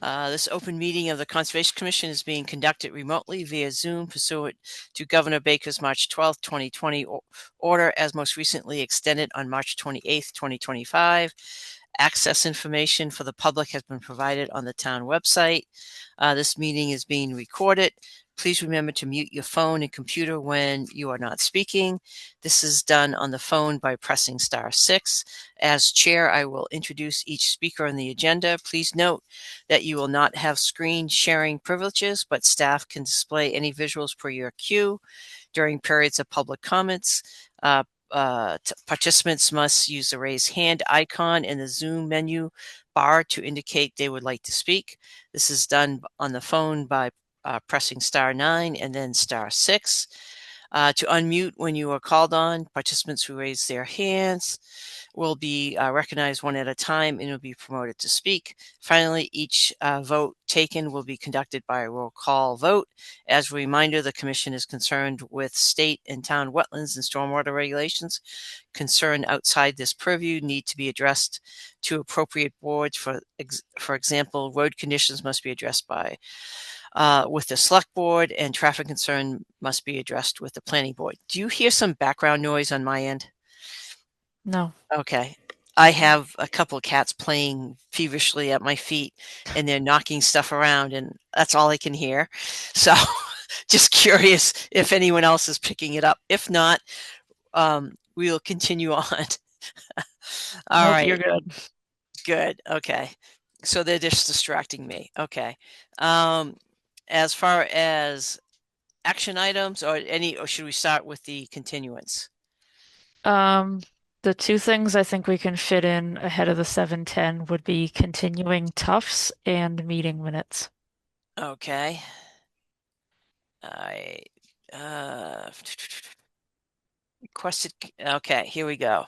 This open meeting of the Conservation Commission is being conducted remotely via Zoom pursuant to Governor Baker's March 12th, 2020 order, as most recently extended on March 28th, 2025. Access information for the public has been provided on the town website. This meeting is being recorded. Please remember to mute your phone and computer when you are not speaking. This is done on the phone by pressing *6. As chair, I will introduce each speaker on the agenda. Please note that you will not have screen sharing privileges, but staff can display any visuals per your cue. During periods of public comments, participants must use the raise hand icon in the Zoom menu bar to indicate they would like to speak. This is done on the phone by pressing *9 and then *6. To unmute when you are called on, participants who raise their hands will be recognized one at a time and will be promoted to speak. Finally, each vote taken will be conducted by a roll call vote. As a reminder, the Commission is concerned with state and town wetlands and stormwater regulations. Concern outside this purview need to be addressed to appropriate boards. For example, road conditions must be addressed by with the select board, and traffic concern must be addressed with the planning board. Do you hear some background noise on my end? No. Okay. I have a couple of cats playing feverishly at my feet, and they're knocking stuff around, and that's all I can hear. So just curious if anyone else is picking it up. If not, we will continue on. All right. You're good. Good. Okay. So they're just distracting me. Okay. As far as action items or should we start with the continuance? The two things I think we can fit in ahead of the 7:10 would be continuing Tufts and meeting minutes. Okay. I requested. Okay, here we go.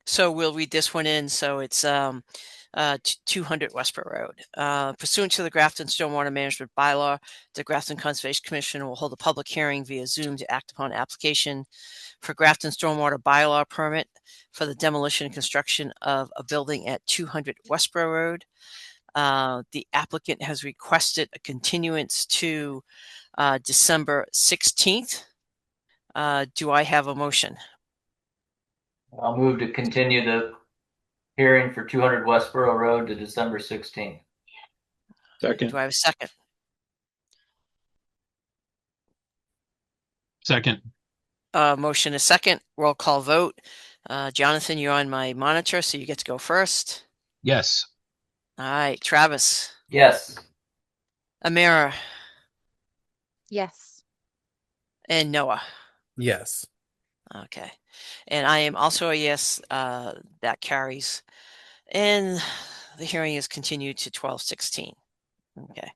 So we'll read this one in. So it's 200 Westboro Road. Pursuant to the Grafton Stormwater Management Bylaw, the Grafton Conservation Commission will hold a public hearing via Zoom to act upon application for Grafton Stormwater Bylaw permit for the demolition and construction of a building at 200 Westboro Road. The applicant has requested a continuance to December 16th. Do I have a motion? I'll move to continue the hearing for 200 Westboro Road to December 16th. Second. Do I have a second? Second. Motion is second. Roll call vote. Jonathan, you're on my monitor, so you get to go first. Yes. All right. Travis. Yes. Amira. Yes. And Noah. Yes. Okay. And I am also a yes. That carries. And the hearing is continued to 12/16. Okay.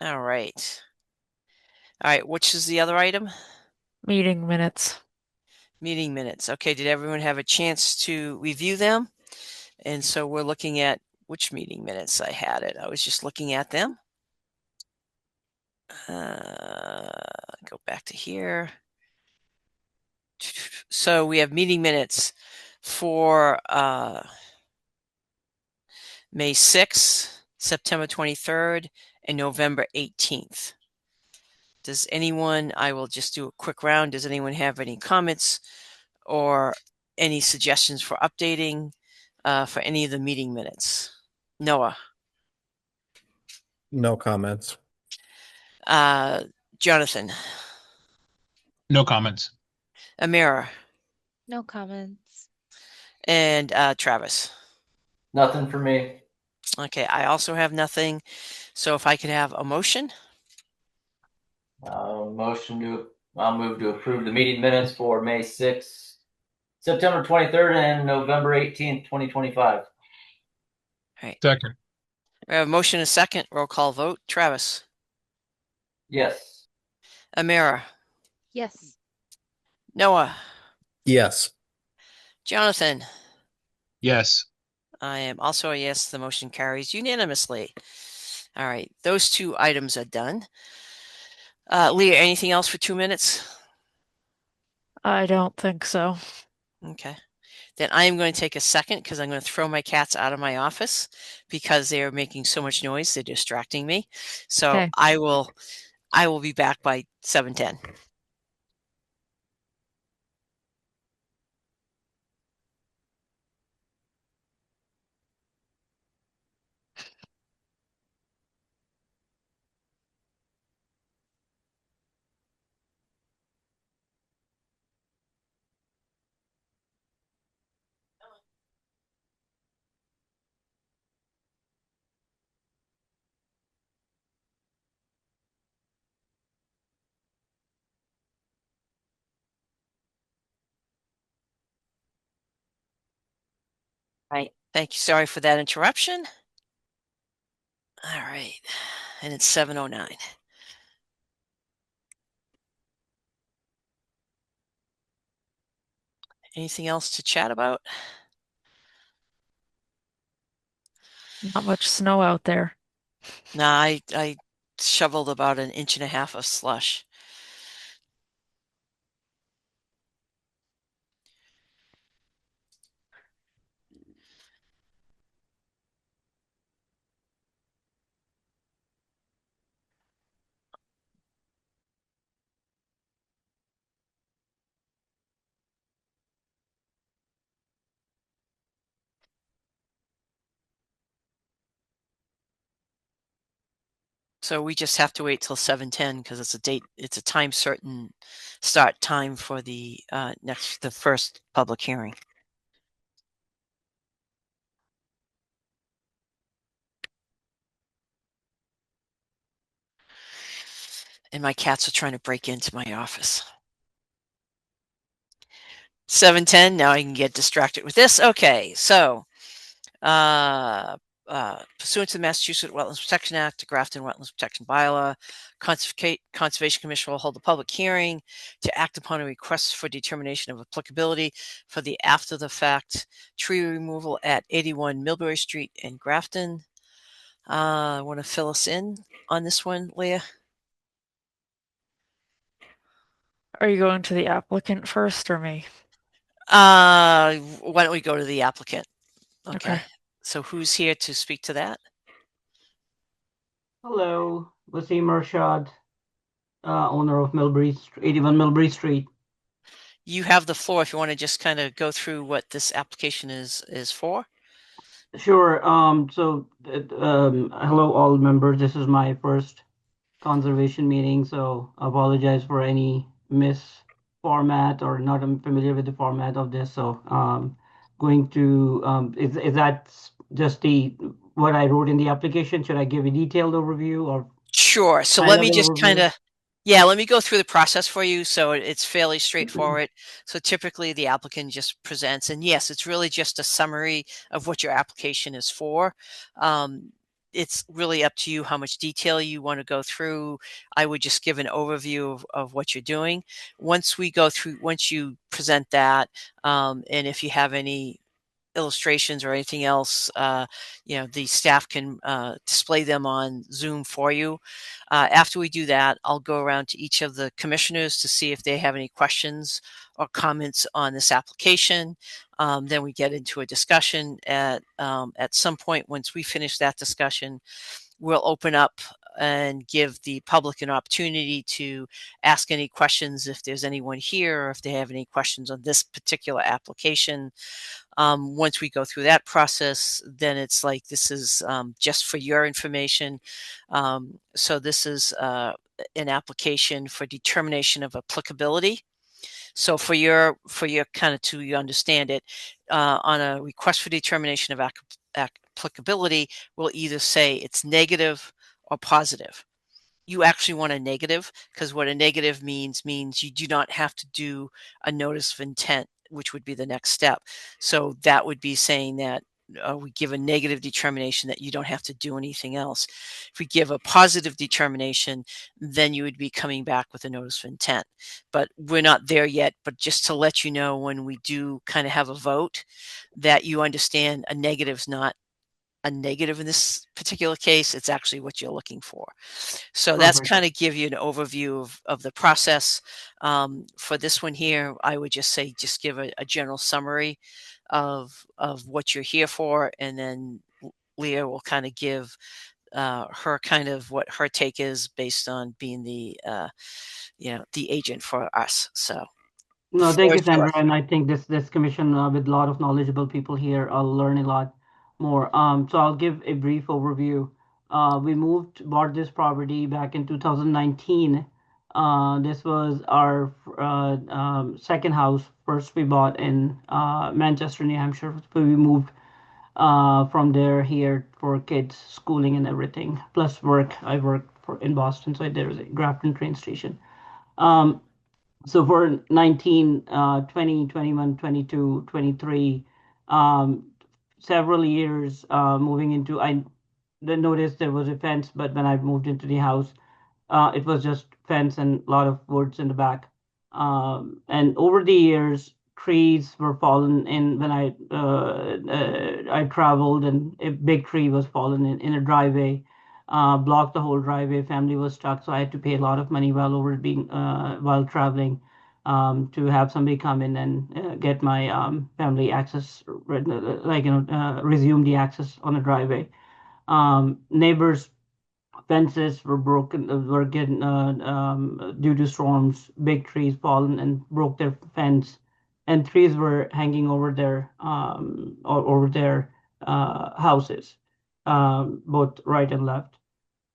All right. All right. Which is the other item? Meeting minutes. Meeting minutes. Okay. Did everyone have a chance to review them? And so we're looking at which meeting minutes I had it. I was just looking at them. Go back to here. So we have meeting minutes for May 6th, September 23rd, and November 18th. Does anyone, I will just do a quick round. Does anyone have any comments or any suggestions for updating for any of the meeting minutes? Noah. No comments. Jonathan. No comments. Amira. No comments. And Travis. Nothing for me. Okay, I also have nothing. So if I could have a motion. I'll move to approve the meeting minutes for May 6th, September 23rd, and November 18th, 2025. All right. Second. We have a motion and a second. Roll call vote. Travis. Yes. Amira. Yes. Noah. Yes. Jonathan. Yes. I am also a yes. The motion carries unanimously. All right. Those two items are done. Leah, anything else for 2 minutes? I don't think so. Okay. then I am going to take a second because I'm going to throw my cats out of my office because they are making so much noise. They're distracting me. So Okay. I will be back by 7:10. Right. Thank you. Sorry for that interruption. All right. And it's 7:09. Anything else to chat about? Not much snow out there. Nah, I shoveled about 1.5 inches of slush. So we just have to wait till 7:10 because it's a time certain start time for the first public hearing. And my cats are trying to break into my office. 7:10, now I can get distracted with this. Okay, so pursuant to the Massachusetts Wetlands Protection Act, the Grafton Wetlands Protection Bylaw, Conservation Commission will hold a public hearing to act upon a request for determination of applicability for the after-the-fact tree removal at 81 Millbury Street in Grafton. Want to fill us in on this one, Leah? Are you going to the applicant first or me? Why don't we go to the applicant? Okay. So who's here to speak to that? Hello, Wasim Arshad, owner of 81 Millbury Street. You have the floor if you want to just kind of go through what this application is for. Sure. Hello, all members. This is my first conservation meeting, so I apologize for any misformat or not familiar with the format of this. So, going to is that just what I wrote in the application? Should I give a detailed overview or Sure. So let me just kind of, let me go through the process for you. So it's fairly straightforward. So typically the applicant just presents, and yes, it's really just a summary of what your application is for. It's really up to you how much detail you want to go through. I would just give an overview of what you're doing. Once you present that, and if you have any illustrations or anything else, the staff can display them on Zoom for you. After we do that, I'll go around to each of the commissioners to see if they have any questions or comments on this application. Then we get into a discussion at some point. Once we finish that discussion, we'll open up and give the public an opportunity to ask any questions if there's anyone here or if they have any questions on this particular application. Once we go through that process, then it's like this is just for your information. So this is an application for determination of applicability. So for your kind of to you understand it, on a request for determination of applicability, we'll either say it's negative or positive. You actually want a negative because what a negative means you do not have to do a notice of intent, which would be the next step. So that would be saying that we give a negative determination that you don't have to do anything else. If we give a positive determination, then you would be coming back with a notice of intent. But we're not there yet. But just to let you know, when we do kind of have a vote, that you understand a negative is not a negative in this particular case. It's actually what you're looking for. So that's kind of give you an overview of the process. For this one here, I would just say, just give a general summary of what you're here for, and then Leah will kind of give her kind of what her take is based on being the the agent for us. So No, thank floor you, is yours. Sandra. And I think this commission with a lot of knowledgeable people here, I'll learn a lot more. So I'll give a brief overview. We bought this property back in 2019. This was our second house. First, we bought in Manchester, New Hampshire. We moved from there here for kids schooling and everything, plus work. I work in Boston, so there's a Grafton train station. So for 19, 20, 21, 22, 23, several years moving into, I noticed there was a fence, but when I moved into the house, it was just fence and a lot of woods in the back. And over the years, trees were fallen in when I traveled, and a big tree was fallen in a driveway, blocked the whole driveway. Family was stuck, so I had to pay a lot of money while traveling to have somebody come in and get my family access, resume the access on the driveway. Neighbors' fences were broken, were getting due to storms. Big trees fallen and broke their fence, and trees were hanging over their houses, both right and left.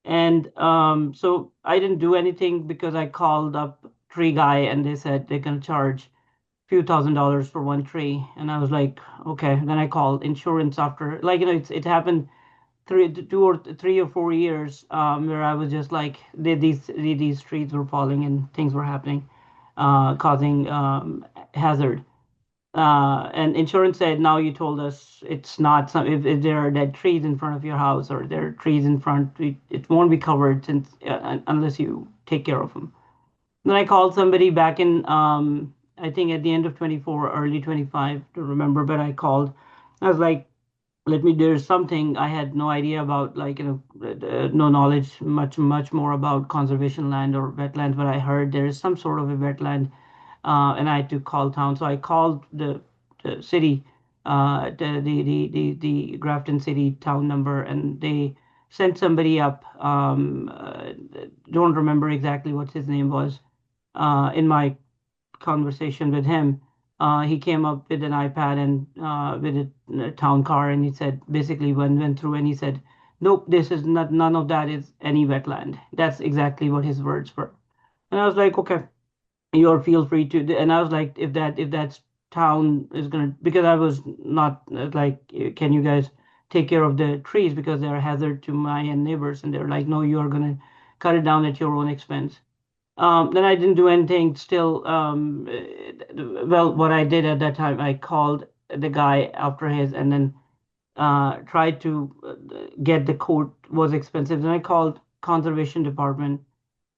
And so I didn't do anything because I called up tree guy and they said they're gonna charge few $1,000s for one tree, and I was like, okay. Then I called insurance after, it happened 3 or 4 years where I was just like these trees were falling and things were happening, causing hazard. And insurance said, now you told us it's not some if there are dead trees in front of your house or there are trees in front, it won't be covered since unless you take care of them. Then I called somebody back in I think at the end of 24, early 25, to remember, but I called. I was like, there's something I had no idea about, no knowledge much more about conservation land or wetlands, but I heard there is some sort of a wetland, and I had to call town. So I called the city, the Grafton City town number, and they sent somebody up. Don't remember exactly what his name was. In my conversation with him, he came up with an iPad and with a town car, and he said basically went through and he said, "Nope, this is not. None of that is any wetland." That's exactly what his words were. And I was like, okay, you're feel free to. And I was like, if that town is gonna, because I was not like, can you guys take care of the trees because they're a hazard to my neighbors? And they're like, no, you are gonna cut it down at your own expense. Then I didn't do anything still. Well, what I did at that time, I called the guy after his and then tried to get the quote. Was expensive. Then I called conservation department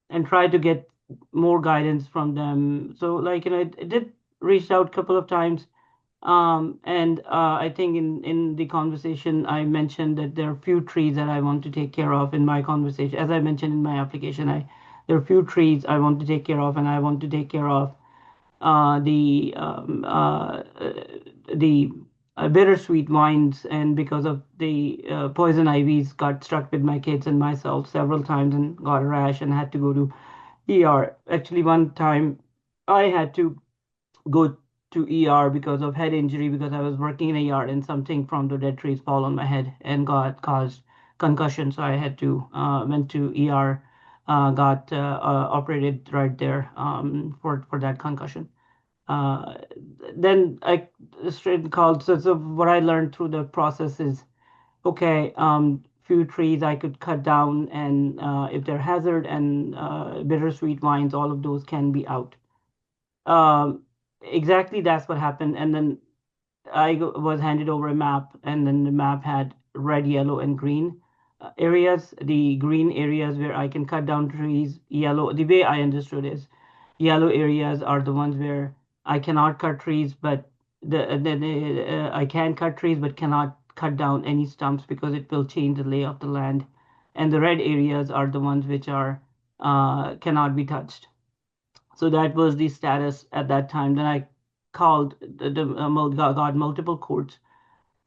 and tried to get more guidance from them. So I did reach out a couple of times. And I think in the conversation, I mentioned that there are few trees that I want to take care of in my conversation. As I mentioned in my application, there are few trees I want to take care of, and I want to take care of the bittersweet vines. And because of the poison ivies, got struck with my kids and myself several times and got a rash and had to go to ER. Actually, one time I had to go to ER because of head injury because I was working in a yard and something from the dead trees fall on my head and caused concussion. So I had to went to ER, got operated right there for that concussion. Then I straight called. So what I learned through the process is, okay, few trees I could cut down, and if they're hazard and bittersweet vines, all of those can be out. Exactly, that's what happened. And then was handed over a map, and then the map had red, yellow, and green areas. The green areas where I can cut down trees, yellow, the way I understood is yellow areas are the ones where I cannot cut trees, but I can cut trees but cannot cut down any stumps because it will change the lay of the land. And the red areas are the ones which are cannot be touched. So that was the status at that time. Then I called got multiple courts.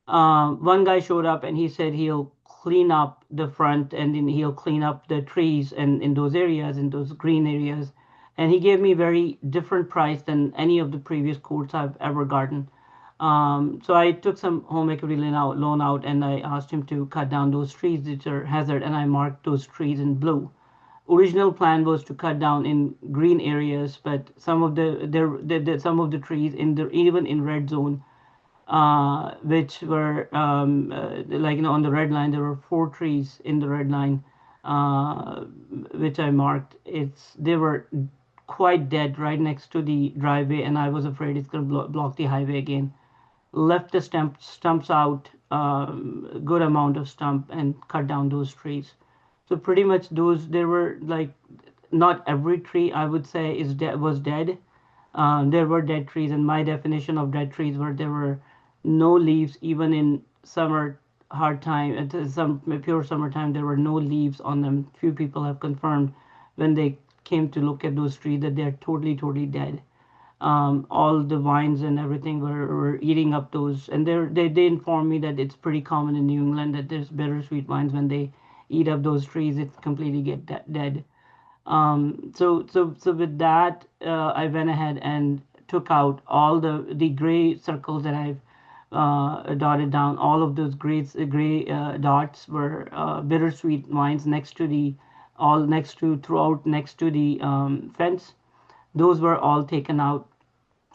One guy showed up and he said he'll clean up the front and then he'll clean up the trees and in those areas, in those green areas. And he gave me very different price than any of the previous quotes I've ever gotten. So I took some home equity loan out and I asked him to cut down those trees which are hazard and I marked those trees in blue. Original plan was to cut down in green areas, but some of some of the trees in the even in red zone which were like on the red line there were 4 trees in the red line which I marked. They were quite dead right next to the driveway and I was afraid it's going to block the highway again. Left the stumps out, good amount of stump and cut down those trees. So pretty much there were like not every tree I would say was dead. There were dead trees, and my definition of dead trees were there were no leaves even in summer hard time. At some pure summertime, there were no leaves on them. Few people have confirmed when they came to look at those trees that they're totally dead. All the vines and everything were eating up those, and they informed me that it's pretty common in New England that there's bittersweet vines when they eat up those trees, it completely get dead. So with that, I went ahead and took out all the gray circles that I've dotted down. All of those gray dots were bittersweet vines next to the fence. Those were all taken out.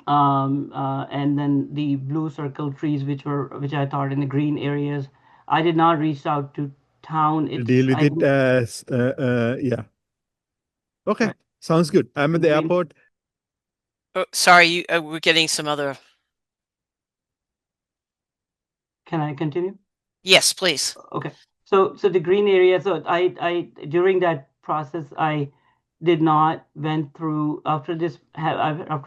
And then the blue circle trees, which I thought in the green areas, I did not reach out to town. Deal with it as yeah. Okay, Right. sounds good. I'm at the Green- airport. Oh, sorry, we're getting some other. Can I continue? Yes, please. Okay. So the green area. So I during that process I did not went through after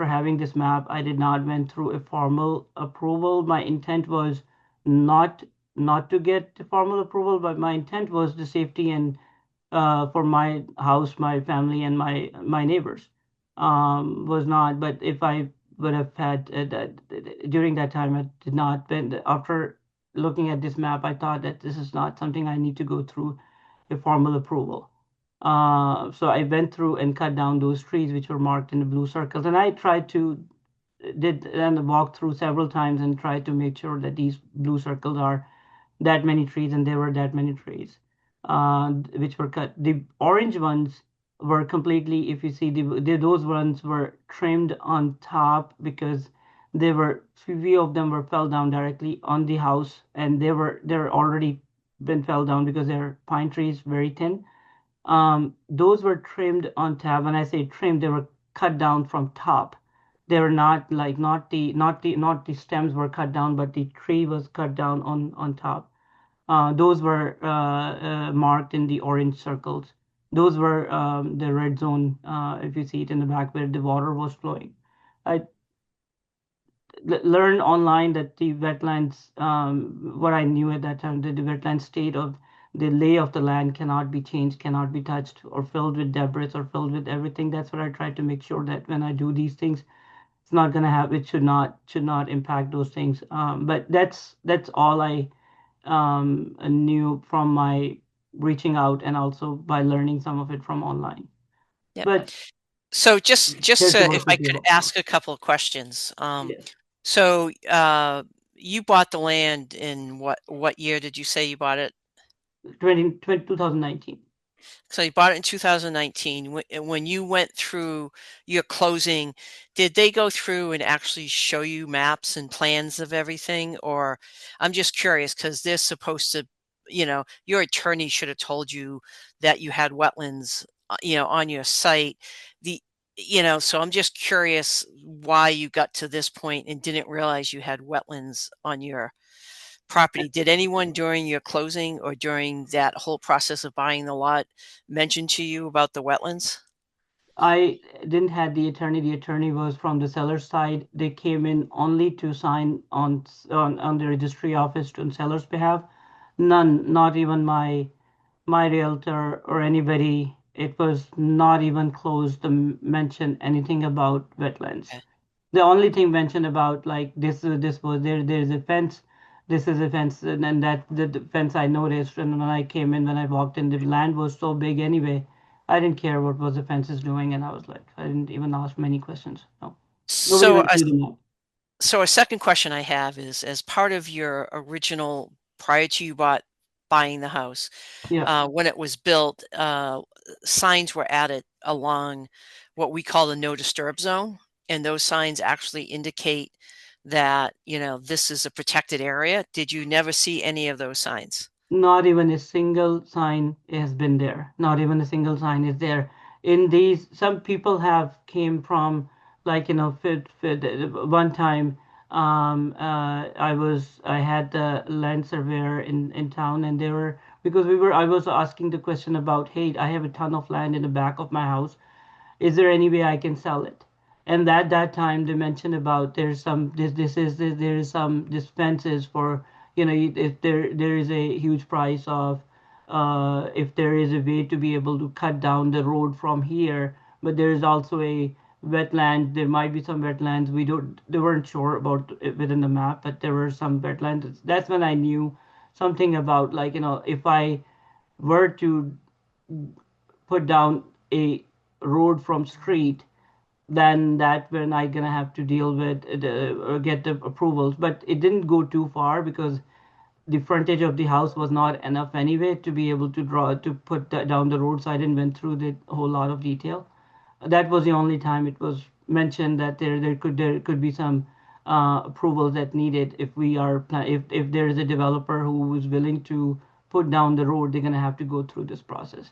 having this map. I did not went through a formal approval. My intent was not to get formal approval, but my intent was the safety and for my house, my family, and my neighbors. Was not. But if I would have had during that time, I did not. Then after looking at this map, I thought that this is not something I need to go through a formal approval. So I went through and cut down those trees which were marked in the blue circles, and I tried to did and walked through several times and tried to make sure that these blue circles are that many trees, and there were that many trees which were cut. The orange ones were completely, if you see, those ones were trimmed on top because few of them were fell down directly on the house, and they're already been fell down because they're pine trees, very thin. Those were trimmed on top. When I say trimmed, they were cut down from top. They were not the stems were cut down, but the tree was cut down on top. Those were marked in the orange circles. Those were the red zone, if you see it in the back where the water was flowing. I learned online that the wetlands, what I knew at that time, that the wetland state of the lay of the land cannot be changed, cannot be touched or filled with debris or filled with everything. That's what I tried to make sure that when I do these things, it's not going to have, it should not impact those things. But that's all I knew from my reaching out and also by learning some of it from online. Yep. But So just There's to, more if I to be could about. ask a couple of questions. yes, So you bought the land in what year did you say you bought it? 2019. So you bought it in 2019. When you went through your closing, did they go through and actually show you maps and plans of everything? Or I'm just curious because they're supposed to, your attorney should have told you that you had wetlands, on your site. So I'm just curious why you got to this point and didn't realize you had wetlands on your property. Did anyone during your closing or during that whole process of buying the lot mention to you about the wetlands? I didn't have the attorney. The attorney was from the seller's side. They came in only to sign on the registry office on seller's behalf. None, not even my realtor or anybody. It was not even close to mention anything about wetlands. Okay. The only thing mentioned about like this was there's a fence, this is a fence, and then that the fence I noticed, and when I came in, when I walked in, the land was so big anyway. I didn't care what was the fences doing, and I was like, I didn't even ask many questions. No, nobody So went through the map. So a second question I have is, as part of your original, prior to you buying the house, Yeah. when it was built, signs were added along what we call the no disturb zone, and those signs actually indicate that, this is a protected area. Did you never see any of those signs? Not even a single sign has been there. Not even a single sign is there. In these, some people have came from like one time. I had the land surveyor in town, and they were because we were. I was asking the question about, hey, I have a ton of land in the back of my house. Is there any way I can sell it? And at that time they mentioned about there's some there is some dispenses for if there is a huge price of if there is a way to be able to cut down the road from here, but there is also a wetland. There might be some wetlands. They weren't sure about it within the map, but there were some wetlands. That's when I knew something about like if I were to put down a road from street, then that when I gonna have to deal with get the approvals. But it didn't go too far because the frontage of the house was not enough anyway to be able to put that down the road. So I didn't went through the whole lot of detail. That was the only time it was mentioned that there could be some approvals that needed if we are if there is a developer who is willing to put down the road, they're gonna have to go through this process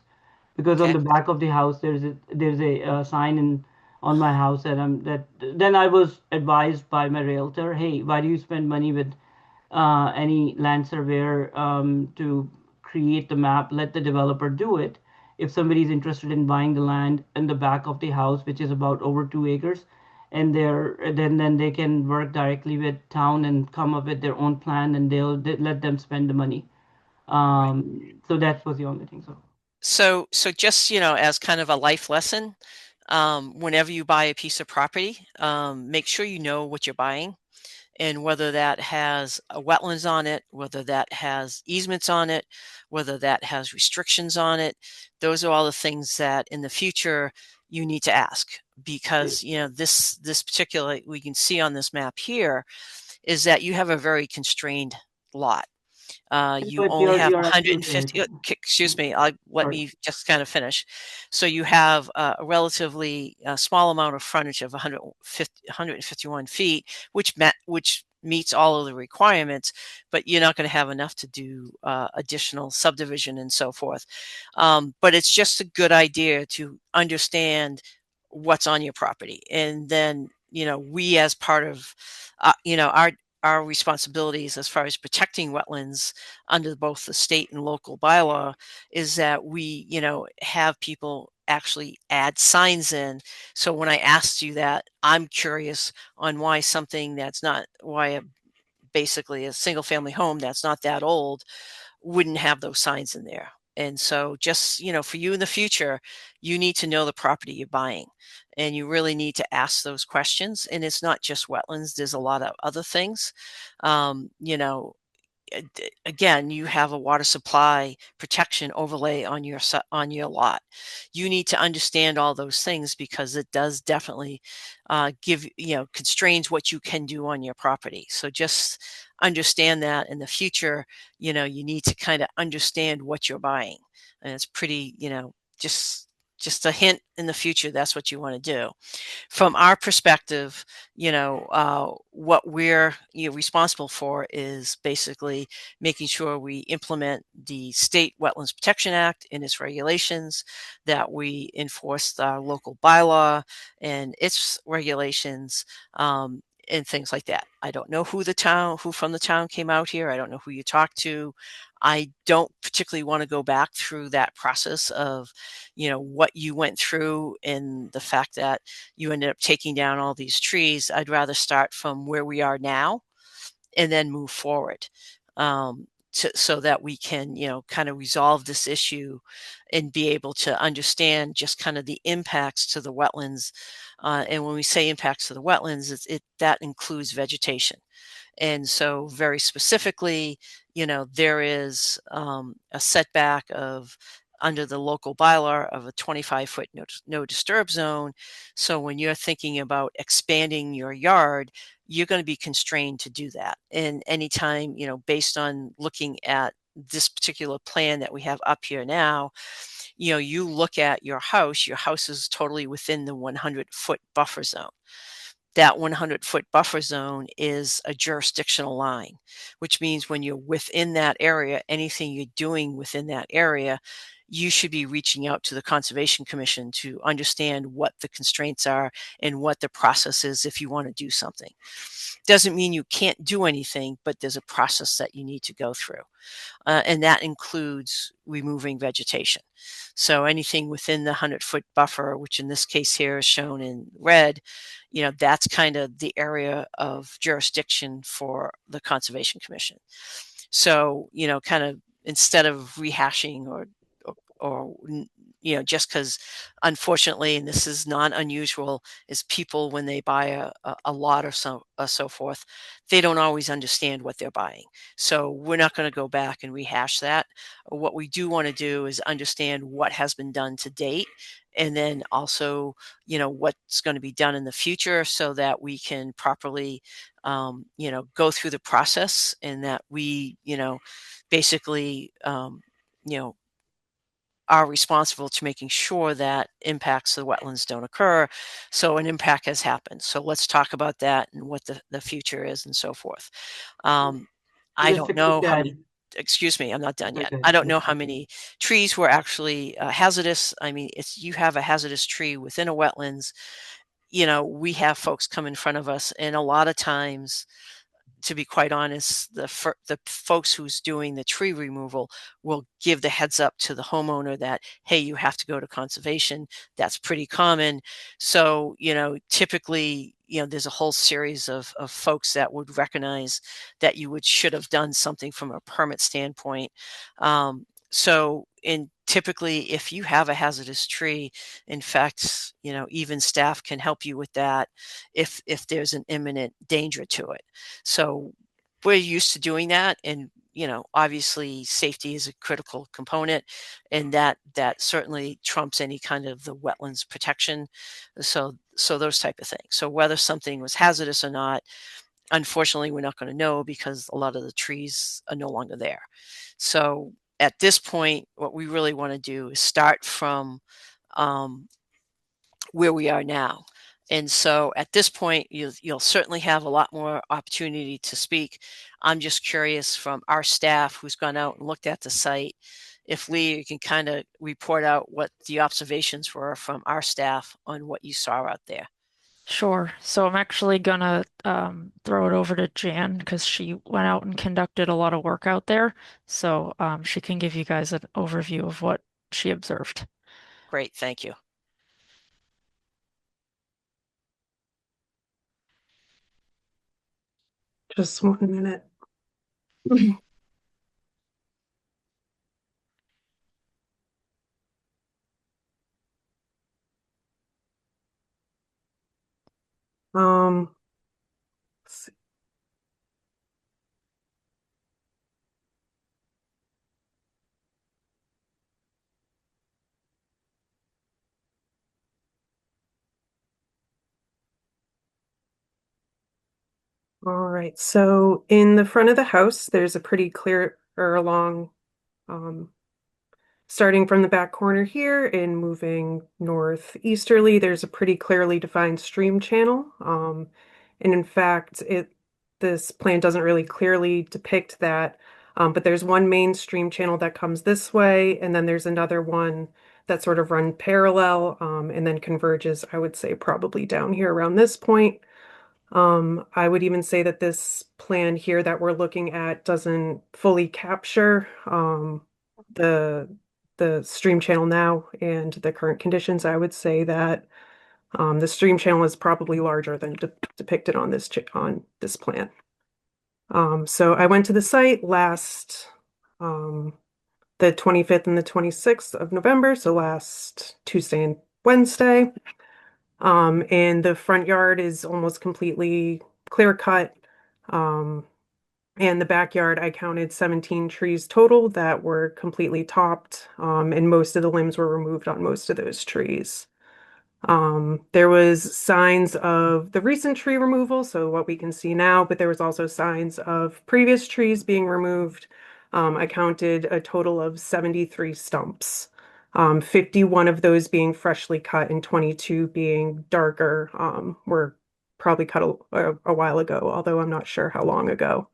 because on Okay. the back of the house there's a sign in on my house that then I was advised by my realtor, hey, why do you spend money with any land surveyor to create the map? Let the developer do it. If somebody is interested in buying the land in the back of the house, which is about over 2 acres, and then they can work directly with town and come up with their own plan, and they let them spend the money. Right. So that was the only thing. So just, as kind of a life lesson, whenever you buy a piece of property, make sure you know what you're buying and whether that has wetlands on it, whether that has easements on it, whether that has restrictions on it. Those are all the things that in the future you need to ask because, this particular, we can see on this map here, is that you have a very constrained lot. You But only have you're absolutely 150, right. excuse me, let Sorry. me just kind of finish. So you have a relatively small amount of frontage of 151 feet, which meets all of the requirements, but you're not going to have enough to do additional subdivision and so forth. But it's just a good idea to understand what's on your property. And then, we as part of, our responsibilities as far as protecting wetlands under both the state and local bylaw is that we, have people actually add signs in. So when I asked you that, I'm curious on why something that's not, basically a single family home that's not that old wouldn't have those signs in there. And so just, for you in the future, you need to know the property you're buying and you really need to ask those questions. And it's not just wetlands. There's a lot of other things. Um, you know, Again, you have a water supply protection overlay on on your lot. You need to understand all those things because it does definitely give constrains what you can do on your property. So just understand that in the future, you need to kind of understand what you're buying, and it's pretty, just a hint in the future. That's what you want to do from our perspective. What we're responsible for is basically making sure we implement the State Wetlands Protection Act and its regulations, that we enforce the local bylaw and its regulations, and things like that. I don't know who from the town came out here. I don't know who you talked to. I don't particularly want to go back through that process of, what you went through and the fact that you ended up taking down all these trees. I'd rather start from where we are now and then move forward. so that we can, kind of resolve this issue and be able to understand just kind of the impacts to the wetlands. And when we say impacts to the wetlands, that includes vegetation. And so very specifically, there is a setback of under the local bylaw of a 25-foot no disturb zone. So when you're thinking about expanding your yard, you're going to be constrained to do that. And anytime, based on looking at this particular plan that we have up here now, you look at your house is totally within the 100-foot buffer zone. That 100-foot buffer zone is a jurisdictional line, which means when you're within that area, anything you're doing within that area, you should be reaching out to the Conservation Commission to understand what the constraints are and what the process is if you want to do something. Doesn't mean you can't do anything, but there's a process that you need to go through. And that includes removing vegetation. So anything within the 100-foot buffer, which in this case here is shown in red, that's kind of the area of jurisdiction for the Conservation Commission. So, kind of instead of rehashing or just because unfortunately, and this is not unusual, is people when they buy a lot or so forth, they don't always understand what they're buying. So we're not going to go back and rehash that. What we do want to do is understand what has been done to date, and then also, what's going to be done in the future so that we can properly, go through the process and that we, basically, are responsible to making sure that impacts to the wetlands don't occur. So an impact has happened. So let's talk about that and what the future is and so forth. I Just don't to know quick how add- many, excuse me, I'm not done yet. Okay, I don't know okay. how many trees were actually hazardous. I mean, you have a hazardous tree within a wetlands, we have folks come in front of us, and a lot of times, to be quite honest, the folks who's doing the tree removal will give the heads up to the homeowner that, hey, you have to go to conservation. That's pretty common. So, typically, there's a whole series of folks that would recognize that you should have done something from a permit standpoint. Typically, if you have a hazardous tree, in fact, even staff can help you with that if there's an imminent danger to it. So we're used to doing that, and obviously safety is a critical component, and that certainly trumps any kind of the wetlands protection. So those type of things. So whether something was hazardous or not, unfortunately, we're not going to know because a lot of the trees are no longer there. So at this point, what we really want to do is start from where we are now. And so at this point, you'll certainly have a lot more opportunity to speak. I'm just curious from our staff who's gone out and looked at the site, if Lee, you can kind of report out what the observations were from our staff on what you saw out there. Sure. So I'm actually gonna throw it over to Jan because she went out and conducted a lot of work out there. So she can give you guys an overview of what she observed. Great, thank you. Just 1 minute. Let's see. All right, so in the front of the house, there's a pretty clear or along, starting from the back corner here and moving northeasterly, there's a pretty clearly defined stream channel. And in fact, this plan doesn't really clearly depict that, but there's one main stream channel that comes this way, and then there's another one that sort of run parallel, and then converges, I would say probably down here around this point. I would even say that this plan here that we're looking at doesn't fully capture the stream channel now and the current conditions. I would say that the stream channel is probably larger than depicted on this plan. So I went to the site last the 25th and the 26th of November, so last Tuesday and Wednesday. And the front yard is almost completely clear cut. And the backyard, I counted 17 trees total that were completely topped, and most of the limbs were removed on most of those trees. There was signs of the recent tree removal, so what we can see now, but there was also signs of previous trees being removed. I counted a total of 73 stumps, 51 of those being freshly cut and 22 being darker, were probably cut a while ago, although I'm not sure how long ago.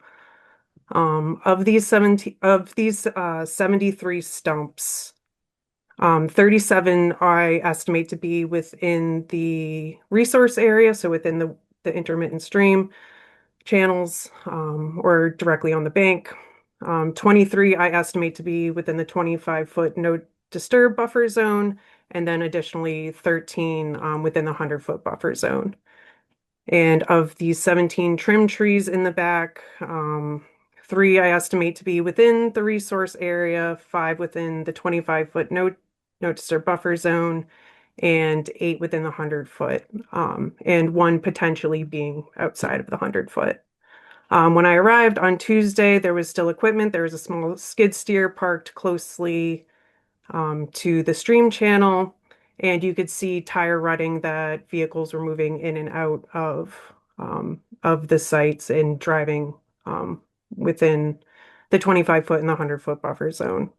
Of these 73 stumps, 37 I estimate to be within the resource area, so within the intermittent stream channels, or directly on the bank. 23 I estimate to be within the 25-foot no disturb buffer zone, and then additionally 13 within the 100-foot buffer zone. And of these 17 trim trees in the back, 3 I estimate to be within the resource area, 5 within the 25-foot no disturb buffer zone, and 8 within the 100-foot, and 1 potentially being outside of the 100-foot. When I arrived on Tuesday, there was still equipment. There was a small skid steer parked closely to the stream channel, and you could see tire rutting that vehicles were moving in and out of the sites and driving within the 25-foot and the 100-foot buffer zone.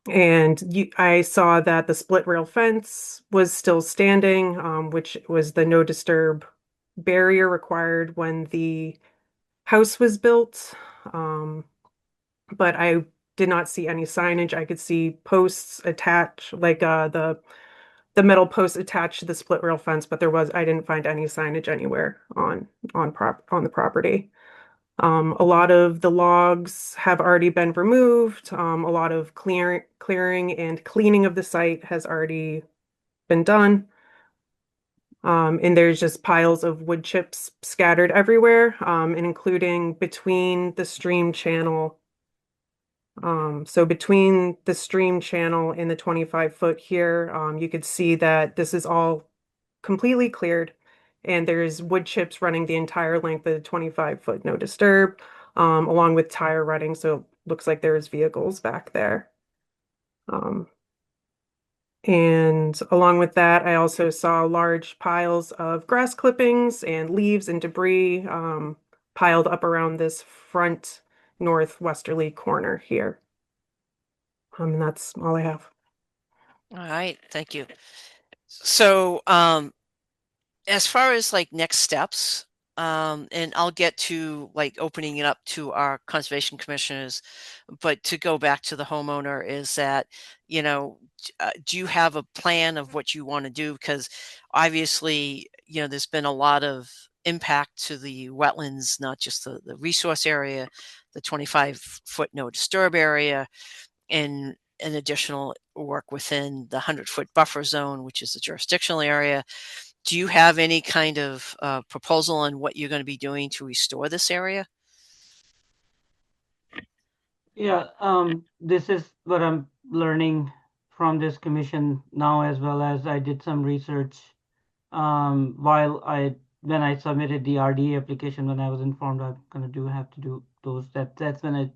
I saw that the split rail fence was still standing, which was the no disturb barrier required when the house was built. But I did not see any signage. I could see posts attached, like the metal posts attached to the split rail fence, but I didn't find any signage anywhere on the property. A lot of the logs have already been removed. A lot of clearing and cleaning of the site has already been done. And there's just piles of wood chips scattered everywhere, and including between the stream channel. So between the stream channel and the 25-foot here, you could see that this is all completely cleared, and there's wood chips running the entire length of the 25-foot no disturb, along with tire rutting. So it looks like there's vehicles back there. And along with that, I also saw large piles of grass clippings and leaves and debris piled up around this front northwesterly corner here. And that's all I have. All right, thank you. So, as far as like next steps, and I'll get to like opening it up to our conservation commissioners, but to go back to the homeowner is that, do you have a plan of what you want to do? Because obviously, there's been a lot of impact to the wetlands, not just the resource area, the 25-foot no disturb area, and an additional work within the 100-foot buffer zone, which is the jurisdictional area. Do you have any kind of proposal on what you're going to be doing to restore this area? Yeah, this is what I'm learning from this commission now, as well as I did some research when I submitted the RDA application, when I was informed I'm going to have to do those. That's when I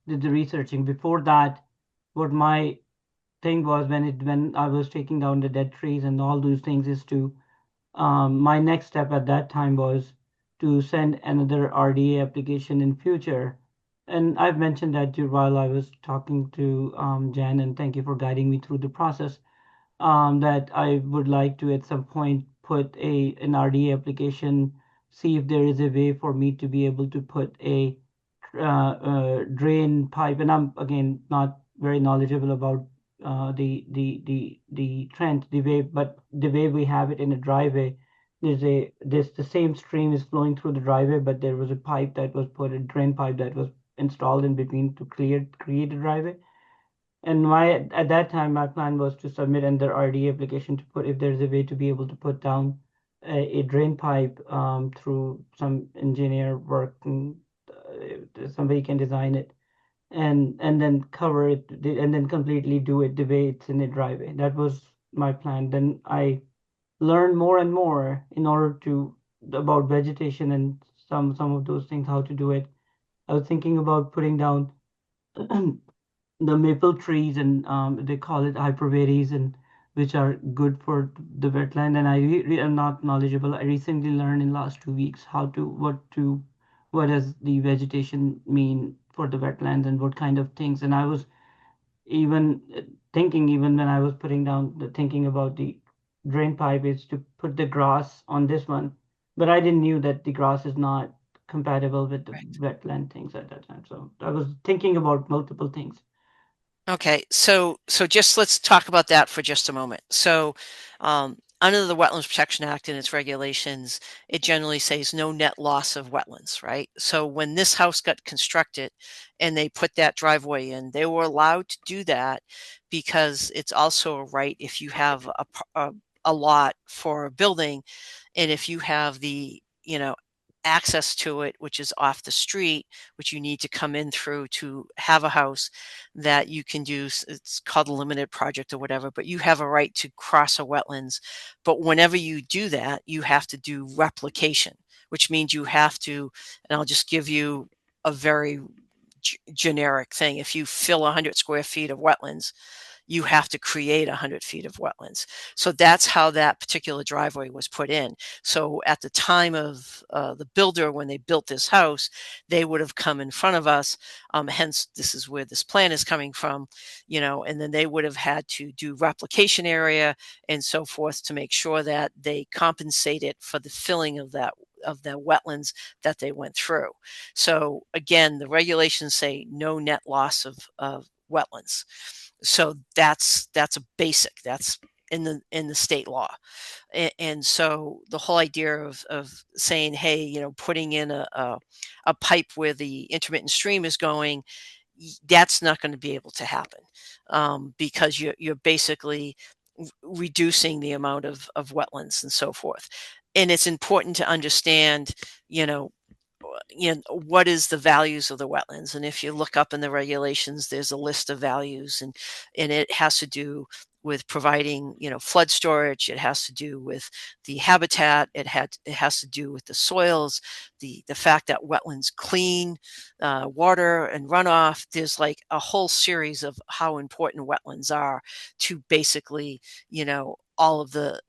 did the researching. Before that, what my thing was when I was taking down the dead trees and all those things is to my next step at that time was to send another RDA application in future. And I've mentioned that while I was talking to Jan, and thank you for guiding me through the process, that I would like to at some point put an RDA application, see if there is a way for me to be able to put a drain pipe. And I'm, again, not very knowledgeable about the trend, but the way we have it in a driveway, the same stream is flowing through the driveway, but there was a pipe that was put, a drain pipe that was installed in between to create a driveway. And at that time, my plan was to submit another RDA application to put, if there's a way to be able to put down a drain pipe through some engineer work. And somebody can design it and then cover it and then completely do it the way it's in a driveway. That was my plan. Then I learned more and more in order to about vegetation and some of those things, how to do it. I was thinking about putting down the maple trees and they call it hyperbaries and which are good for the wetland. And I am not knowledgeable. I recently learned in last 2 weeks how to what does the vegetation mean for the wetlands and what kind of things. And I was even thinking, even when I was putting down the thinking about the drain pipe, is to put the grass on this one, but I didn't knew that the grass is not compatible with the wetland things at that time. So I was thinking about multiple things. Okay, so just let's talk about that for just a moment. So, under the Wetlands Protection Act and its regulations, it generally says no net loss of wetlands, right? So when this house got constructed and they put that driveway in, they were allowed to do that because it's also a right if you have a lot for a building, and if you have the, access to it, which is off the street, which you need to come in through to have a house that you can do. It's called a limited project or whatever, but you have a right to cross a wetlands. But whenever you do that, you have to do replication, which means you have to, and I'll just give you a very generic thing. If you fill 100 square feet of wetlands, you have to create 100 feet of wetlands. So that's how that particular driveway was put in. So at the time of the builder, when they built this house, they would have come in front of us. Hence, this is where this plan is coming from, and then they would have had to do replication area and so forth to make sure that they compensated for the filling of the wetlands that they went through. So again, the regulations say no net loss of wetlands. So that's a basic. That's in the state law, and so the whole idea of saying, hey, putting in a pipe where the intermittent stream is going, that's not going to be able to happen because you're basically reducing the amount of wetlands and so forth. And it's important to understand, what is the values of the wetlands. And if you look up in the regulations, there's a list of values, and it has to do with providing, flood storage. It has to do with the habitat. It has to do with the soils, the fact that wetlands clean water and runoff. There's like a whole series of how important wetlands are to basically, all of the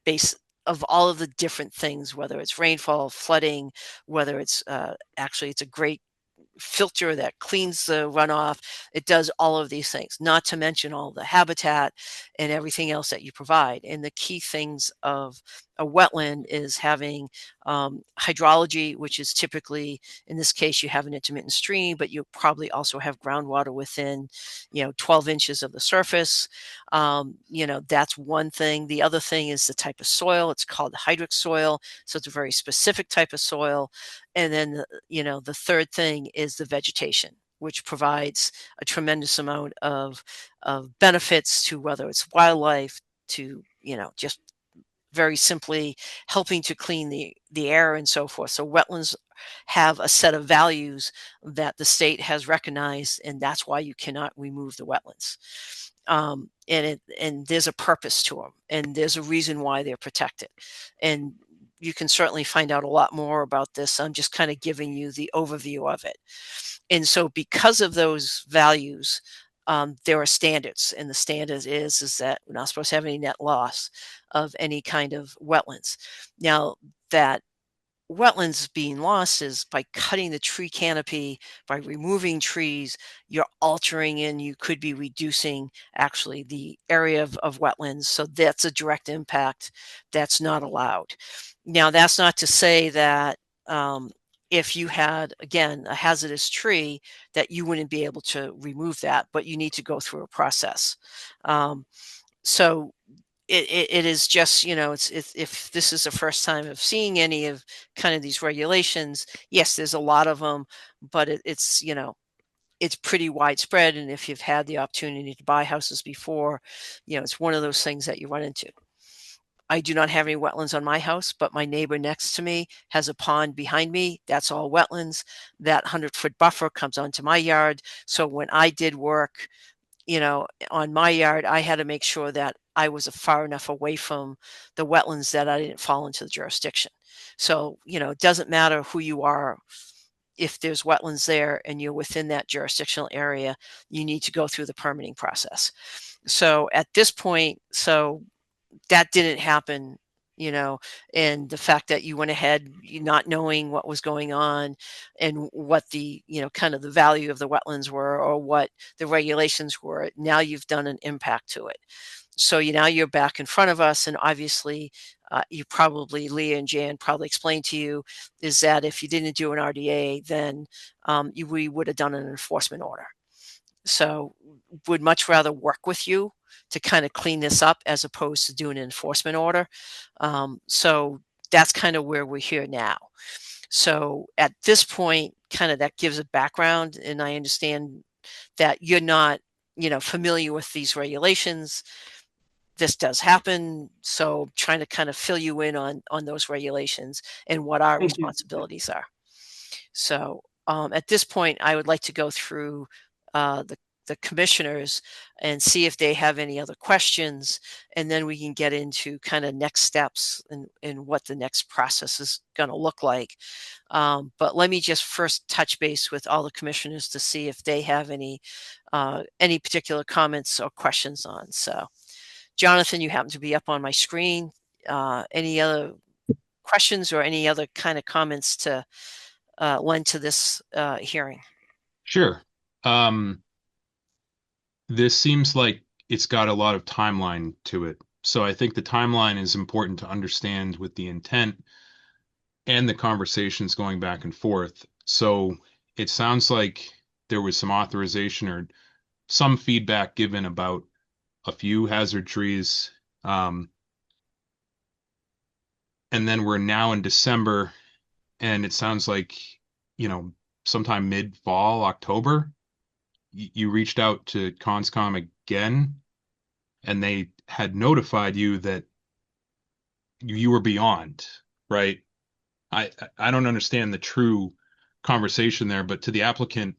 base of all of the different things, whether it's rainfall, flooding, whether it's actually it's a great filter that cleans the runoff. It does all of these things, not to mention all the habitat and everything else that you provide. And the key things of a wetland is having hydrology, which is typically, in this case, you have an intermittent stream, but you probably also have groundwater within, 12 inches of the surface. That's one thing. The other thing is the type of soil. It's called hydric soil. So it's a very specific type of soil. And then, the third thing is the vegetation, which provides a tremendous amount of benefits to whether it's wildlife, to, just very simply helping to clean the air and so forth. So wetlands have a set of values that the state has recognized, and that's why you cannot remove the wetlands. And there's a purpose to them, and there's a reason why they're protected. And you can certainly find out a lot more about this. I'm just kind of giving you the overview of it. And so because of those values, there are standards, and the standard is that we're not supposed to have any net loss of any kind of wetlands. Now, that wetlands being lost is by cutting the tree canopy, by removing trees, you're altering and you could be reducing actually the area of wetlands. So that's a direct impact that's not allowed. Now, that's not to say that if you had, again, a hazardous tree, that you wouldn't be able to remove that, but you need to go through a process. So it is just, it's if this is the first time of seeing any of kind of these regulations, yes, there's a lot of them, but it's it's pretty widespread. And if you've had the opportunity to buy houses before, it's one of those things that you run into. I do not have any wetlands on my house, but my neighbor next to me has a pond behind me. That's all wetlands. That 100-foot buffer comes onto my yard. So when I did work, on my yard, I had to make sure that I was far enough away from the wetlands that I didn't fall into the jurisdiction. So, it doesn't matter who you are. If there's wetlands there and you're within that jurisdictional area, you need to go through the permitting process. So at this point, that didn't happen, and the fact that you went ahead, not knowing what was going on and what the, kind of the value of the wetlands were or what the regulations were, now you've done an impact to it. So now you're back in front of us, and obviously, Leah and Jan probably explained to you, is that if you didn't do an RDA, then we would have done an enforcement order. So would much rather work with you to kind of clean this up as opposed to doing an enforcement order. So that's kind of where we're here now. So at this point, kind of that gives a background, and I understand that you're not, familiar with these regulations. This does happen. So trying to kind of fill you in on those regulations and what our Thank you. responsibilities are. So at this point, I would like to go through the commissioners and see if they have any other questions, and then we can get into kind of next steps and what the next process is going to look like. But let me just first touch base with all the commissioners to see if they have any particular comments or questions on. So, Jonathan, you happen to be up on my screen. Any other questions or any other kind of comments to lend to this hearing? Sure. This seems like it's got a lot of timeline to it. So I think the timeline is important to understand with the intent and the conversations going back and forth. So it sounds like there was some authorization or some feedback given about a few hazard trees. And then we're now in December, and it sounds like, sometime mid-fall, October, you reached out to Conscom again, and they had notified you that you were beyond, right? I don't understand the true conversation there, but to the applicant,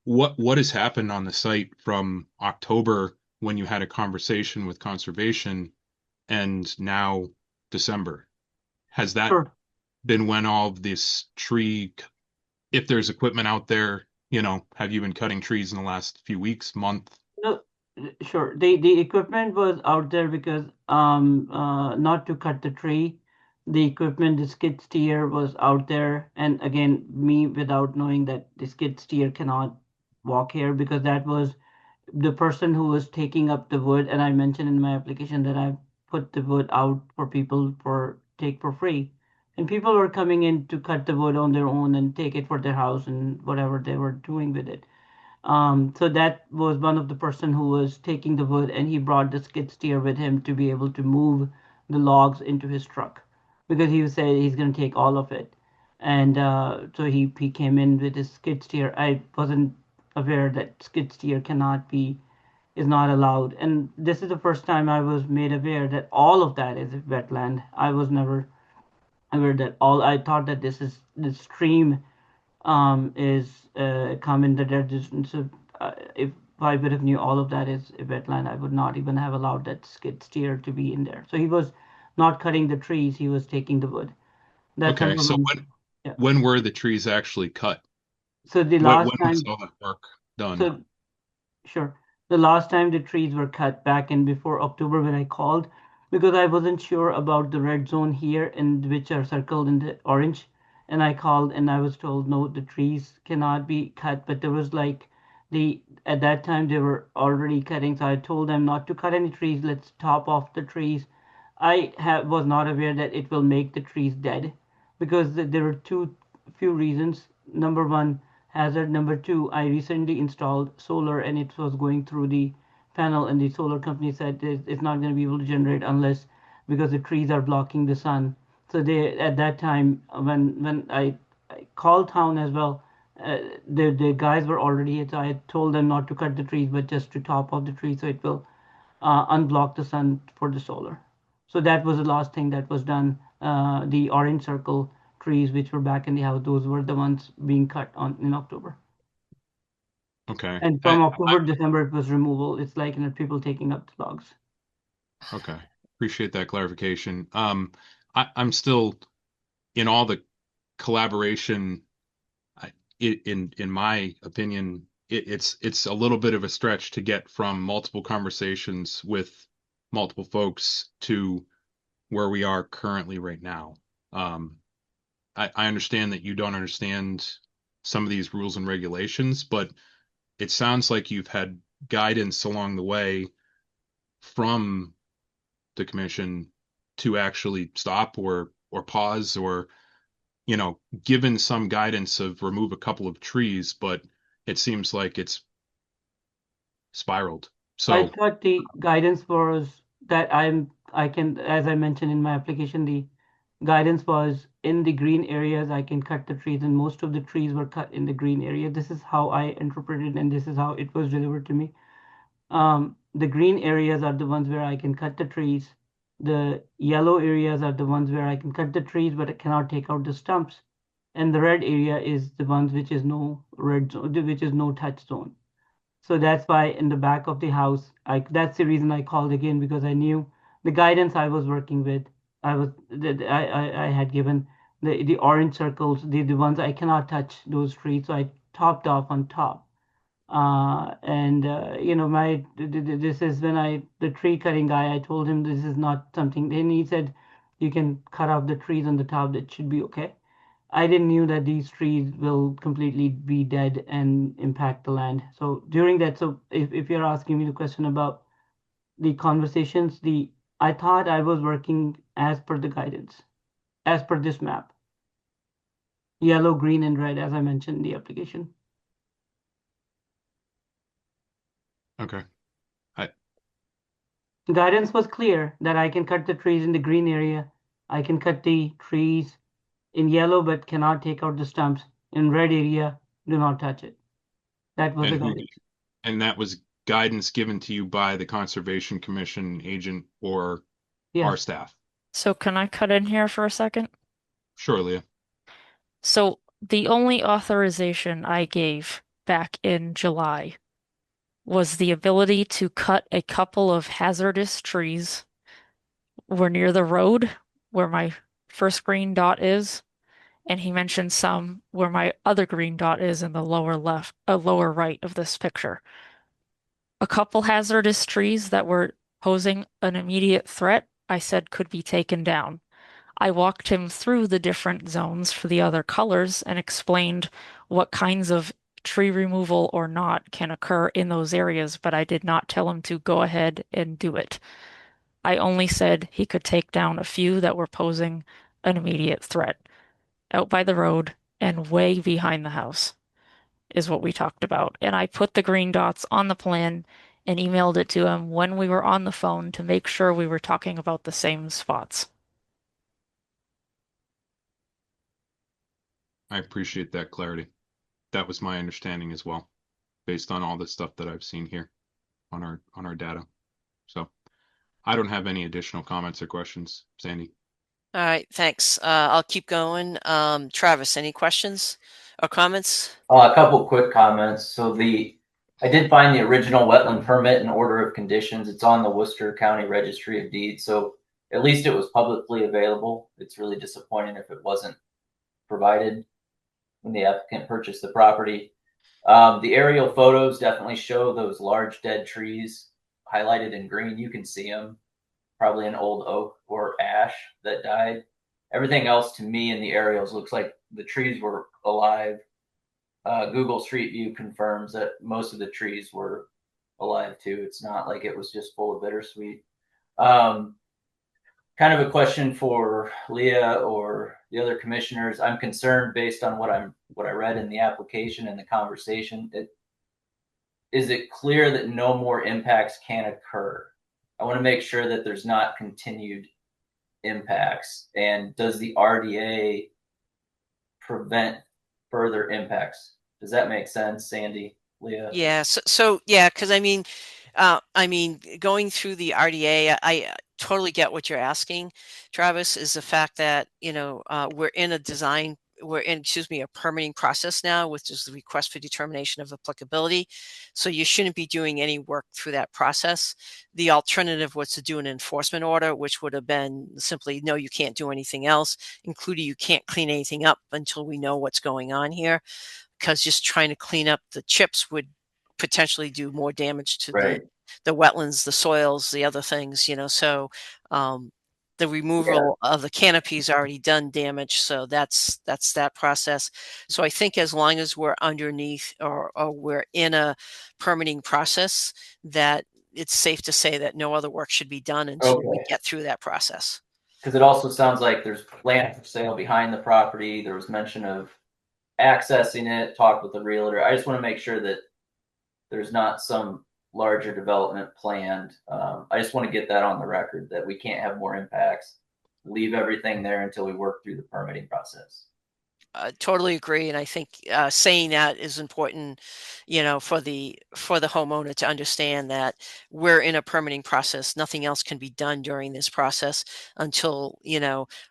what has happened on the site from October when you had a conversation with conservation and now December? Has that Sure. been when all of this tree, if there's equipment out there, have you been cutting trees in the last few weeks, month? No, sure. The equipment was out there because not to cut the tree. The equipment, the skid steer was out there, and again, me without knowing that the skid steer cannot walk here, because that was the person who was taking up the wood, and I mentioned in my application that I put the wood out for people take for free. And people were coming in to cut the wood on their own and take it for their house and whatever they were doing with it. So that was one of the person who was taking the wood, and he brought the skid steer with him to be able to move the logs into his truck, because he said he's going to take all of it. And so he came in with his skid steer. I wasn't aware that skid steer is not allowed. And this is the first time I was made aware that all of that is wetland. I was never aware that I thought that the stream is common, that there's, so if I would have knew all of that is a wetland, I would not even have allowed that skid steer to be in there. So he was not cutting the trees, he was taking the wood. That's Okay, so when were the trees actually cut? So the When last was time, all that work done? so sure, the last time the trees were cut back in before October when I called, because I wasn't sure about the red zone here, and which are circled in the orange. And I called and I was told, no, the trees cannot be cut. But there was like at that time they were already cutting. So I told them not to cut any trees. Let's top off the trees. I was not aware that it will make the trees dead, because there were few reasons. Number one, hazard. Number two, I recently installed solar and it was going through the panel, and the solar company said it's not going to be able to generate unless, because the trees are blocking the sun. So they, at that time, when I called town as well, the guys were already here. So I told them not to cut the trees, but just to top off the trees so it will unblock the sun for the solar. So that was the last thing that was done. The orange circle trees, which were back in the house, those were the ones being cut on in October. Okay. And from October, December, it was removal. It's like, people taking up the logs. Okay. Appreciate that clarification. I'm still in all the collaboration. In my opinion, it's a little bit of a stretch to get from multiple conversations with multiple folks to where we are currently right now. I understand that you don't understand some of these rules and regulations, but it sounds like you've had guidance along the way from the commission to actually stop or pause or given some guidance of remove a couple of trees, but it seems like it's spiraled. I So thought the guidance was that I can, as I mentioned in my application, the guidance was in the green areas, I can cut the trees, and most of the trees were cut in the green area. This is how I interpreted, and this is how it was delivered to me. The green areas are the ones where I can cut the trees. The yellow areas are the ones where I can cut the trees, but I cannot take out the stumps. And the red area is the ones which is no red zone, which is no touch zone. So that's why in the back of the house, that's the reason I called again, because I knew the guidance I was working with. I had given the orange circles, the ones I cannot touch those trees. So I topped off on top. And this is when the tree cutting guy, I told him this is not something. Then he said, you can cut off the trees on the top. That should be okay. I didn't knew that these trees will completely be dead and impact the land. So during that, so if you're asking me the question about the conversations, I thought I was working as per the guidance, as per this map. Yellow, green, and red, as I mentioned in the application. okay. Guidance was clear that I can cut the trees in the green area. I can cut the trees in yellow, but cannot take out the stumps. In red area, do not touch it. That was the guidance. And that was guidance given to you by the Conservation Commission agent or our Yes. staff. So can I cut in here for a second? Sure, Leah. So the only authorization I gave back in July was the ability to cut a couple of hazardous trees. We're near the road where my first green dot is, and he mentioned some where my other green dot is in the lower left, lower right of this picture. A couple hazardous trees that were posing an immediate threat, I said could be taken down. I walked him through the different zones for the other colors and explained what kinds of tree removal or not can occur in those areas, but I did not tell him to go ahead and do it. I only said he could take down a few that were posing an immediate threat out by the road and way behind the house is what we talked about. And I put the green dots on the plan and emailed it to him when we were on the phone to make sure we were talking about the same spots. I appreciate that clarity. That was my understanding as well, based on all the stuff that I've seen here on our data. So I don't have any additional comments or questions. Sandy. All right, thanks. I'll keep going. Travis, any questions or comments? A couple quick comments. So I did find the original wetland permit and order of conditions. It's on the Worcester County Registry of Deeds. So at least it was publicly available. It's really disappointing if it wasn't provided when the applicant purchased the property. The aerial photos definitely show those large dead trees highlighted in green. You can see them, probably an old oak or ash that died. Everything else to me in the aerials looks like the trees were alive. Google Street View confirms that most of the trees were alive too. It's not like it was just full of bittersweet. Kind of a question for Leah or the other commissioners. I'm concerned based on what I read in the application and the conversation. Is it clear that no more impacts can occur? I want to make sure that there's not continued impacts. And does the RDA prevent further impacts? Does that make sense, Sandy, Leah? Yeah. So yeah, because I mean, going through the RDA, I totally get what you're asking, Travis, is the fact that, we're in a permitting process now, which is the request for determination of applicability. So you shouldn't be doing any work through that process. The alternative was to do an enforcement order, which would have been simply, no, you can't do anything else, including you can't clean anything up until we know what's going on here, because just trying to clean up the chips would potentially do more damage to Right. the wetlands, the soils, the other things, so the removal of the canopy is already done damage. So that's that process. So I think as long as we're underneath or we're in a permitting process, that it's safe to say that no other work should be done until we Okay. get through that process. Because it also sounds like there's land for sale behind the property. There was mention of accessing it, talk with the realtor. I just want to make sure that there's not some larger development planned. I just want to get that on the record that we can't have more impacts. Leave everything there until we work through the permitting process. Totally agree, and I think saying that is important, for the homeowner to understand that we're in a permitting process. Nothing else can be done during this process until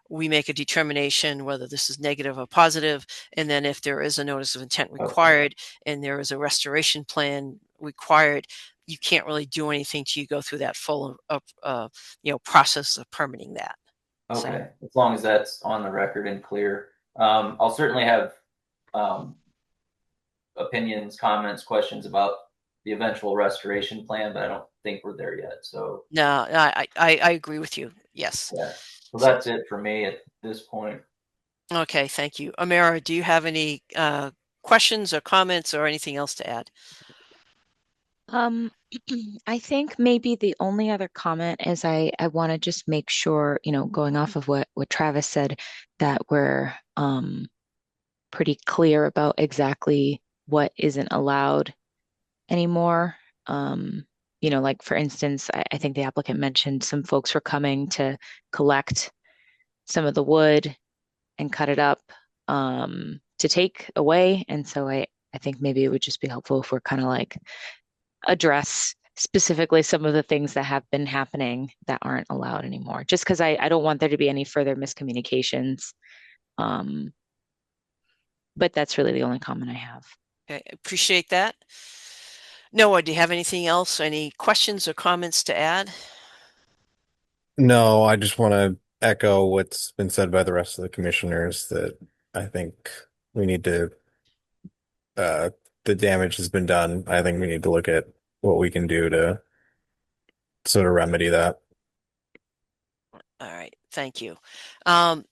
we make a determination whether this is negative or positive, and then if there is a notice of intent required and there is a restoration plan required, you can't really do anything till you go through that full process of permitting that. Okay, so, as long as that's on the record and clear. I'll certainly have opinions, comments, questions about the eventual restoration plan, but I don't think we're there yet. So no, I agree with you. Yes. Yeah. So that's it for me at this point. Okay, thank you. Amira, do you have any questions or comments or anything else to add? I think maybe the only other comment is I want to just make sure, going off of what Travis said, that we're pretty clear about exactly what isn't allowed anymore. Like for instance, I think the applicant mentioned some folks were coming to collect some of the wood and cut it up to take away. And so I think maybe it would just be helpful if we're kind of like address specifically some of the things that have been happening that aren't allowed anymore, just because I don't want there to be any further miscommunications. But that's really the only comment I have. Okay, appreciate that. Noah, do you have anything else? Any questions or comments to add? No, I just want to echo what's been said by the rest of the commissioners that I think we need to, the damage has been done. I think we need to look at what we can do to sort of remedy that. All right, thank you.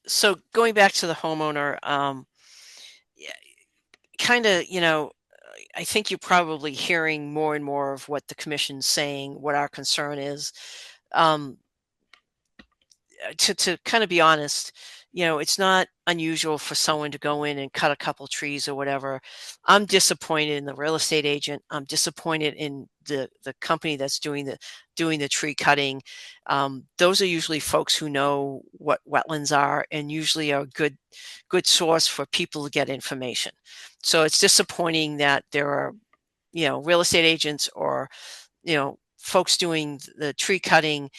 So going back to the homeowner, kind of, I think you're probably hearing more and more of what the commission's saying, what our concern is. To kind of be honest, it's not unusual for someone to go in and cut a couple trees or whatever. I'm disappointed in the real estate agent. I'm disappointed in the company that's doing the tree cutting. Those are usually folks who know what wetlands are and usually are a good source for people to get information. So it's disappointing that there are, real estate agents or, folks doing the tree cutting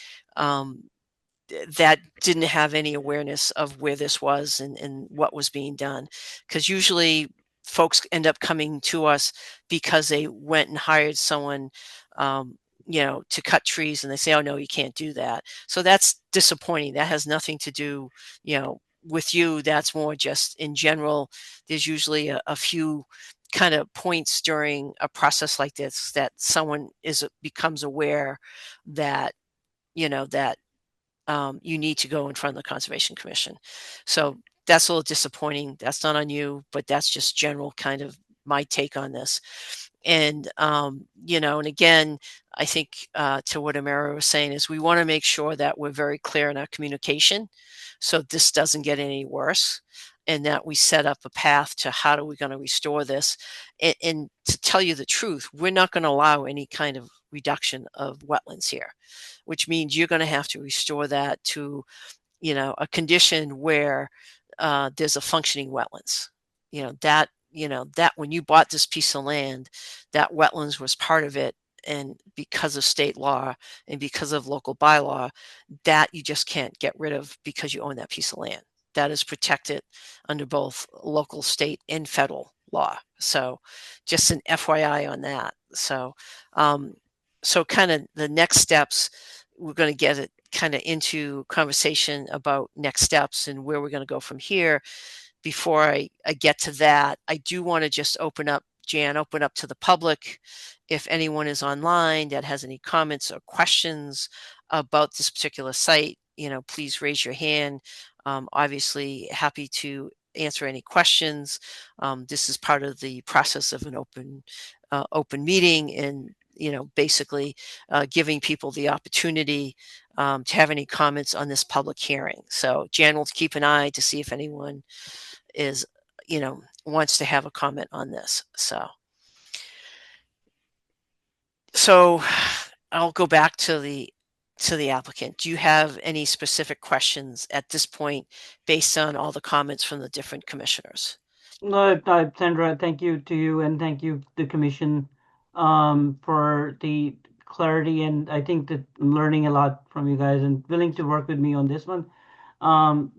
that didn't have any awareness of where this was and what was being done. Because usually folks end up coming to us because they went and hired someone, to cut trees, and they say, oh, no, you can't do that. So that's disappointing. That has nothing to do, with you. That's more just in general. There's usually a few kind of points during a process like this that someone becomes aware that, that you need to go in front of the Conservation Commission. So that's a little disappointing. That's not on you, but that's just general kind of my take on this. And, and again, I think to what Amira was saying is we want to make sure that we're very clear in our communication so this doesn't get any worse, and that we set up a path to how are we going to restore this. And to tell you the truth, we're not going to allow any kind of reduction of wetlands here, which means you're going to have to restore that to, a condition where there's a functioning wetlands. That when you bought this piece of land, that wetlands was part of it, and because of state law and because of local bylaw, that you just can't get rid of because you own that piece of land. That is protected under both local, state, and federal law. So just an FYI on that. So so kind of the next steps, we're going to get it kind of into conversation about next steps and where we're going to go from here. Before I get to that, I do want to just open up to the public. If anyone is online that has any comments or questions about this particular site, please raise your hand. Obviously happy to answer any questions. This is part of the process of an open meeting, and basically giving people the opportunity to have any comments on this public hearing. So Jan will keep an eye to see if anyone is, wants to have a comment on this. So I'll go back to the applicant. Do you have any specific questions at this point based on all the comments from the different commissioners? No, Sandra, thank you to you and thank you the commission for the clarity, and I think that I'm learning a lot from you guys and willing to work with me on this one.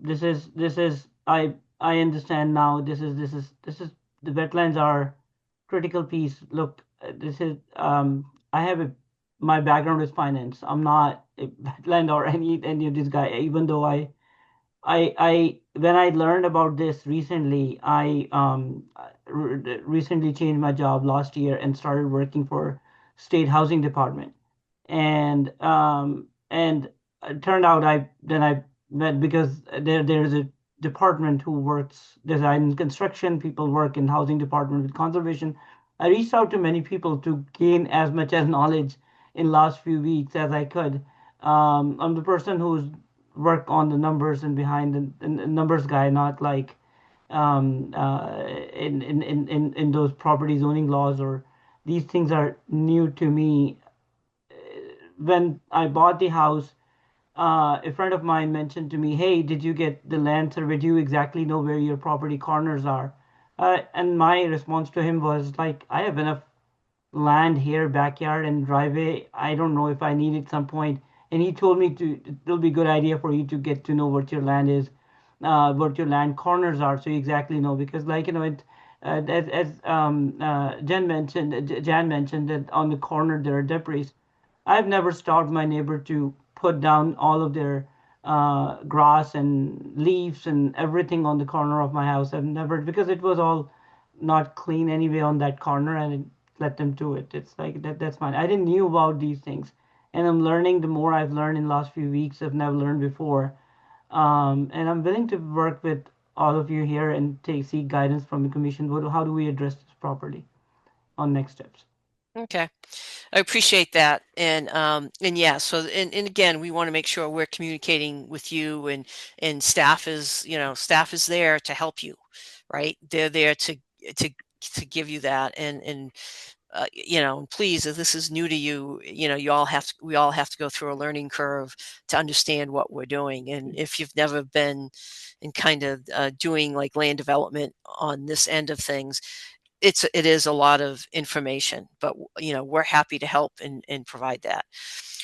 This is I understand now. This is the wetlands are critical piece. Look, this is I have my background is finance. I'm not a wetland or any of this guy, even though I when I learned about this recently, I recently changed my job last year and started working for state housing department, and it turned out I met because there's a department who works design and construction. People work in housing department with conservation. I reached out to many people to gain as much as knowledge in last few weeks as I could. I'm the person who's work on the numbers and behind the numbers guy, not like in those property zoning laws, or these things are new to me. When I bought the house, a friend of mine mentioned to me, "Hey, did you get the land survey? Do you exactly know where your property corners are?" And my response to him was like, "I have enough land here, backyard and driveway. I don't know if I need it some point." And he told me it'll be a good idea for you to get to know what your land is, what your land corners are, so you exactly know. Because as Jan mentioned that on the corner there are debris. I've never stopped my neighbor to put down all of their grass and leaves and everything on the corner of my house. I've never, because it was all not clean anyway on that corner, and it let them do it. It's like that's fine. I didn't knew about these things, and I'm learning. The more I've learned in the last few weeks, I've never learned before. And I'm willing to work with all of you here and seek guidance from the commission. How do we address this properly on next steps? Okay, I appreciate that, and yeah. So and again, we want to make sure we're communicating with you, and staff is there to help you, right? They're there to give you that, and please, if this is new to you, we all have to go through a learning curve to understand what we're doing. And if you've never been in kind of doing like land development on this end of things, it is a lot of information, but we're happy to help and provide that.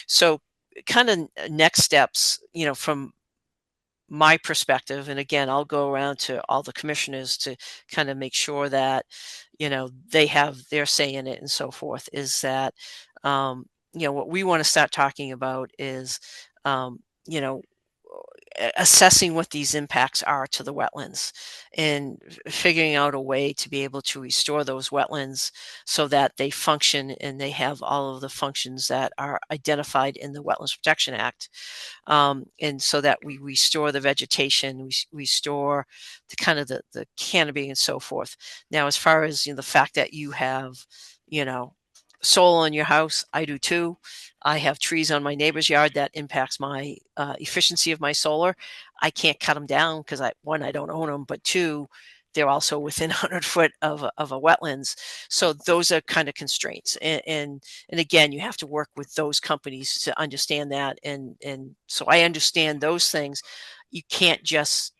So kind of next steps, from my perspective, and again, I'll go around to all the commissioners to kind of make sure that, they have their say in it and so forth, is that, what we want to start talking about is, assessing what these impacts are to the wetlands and figuring out a way to be able to restore those wetlands so that they function and they have all of the functions that are identified in the Wetlands Protection Act. And so that we restore the vegetation, we restore the kind of the canopy and so forth. Now, as far as the fact that you have, solar in your house, I do too. I have trees on my neighbor's yard that impacts my efficiency of my solar. I can't cut them down because I don't own them, but two, they're also within 100 foot of a wetlands. So those are kind of constraints. And again, you have to work with those companies to understand that. And so I understand those things. You can't just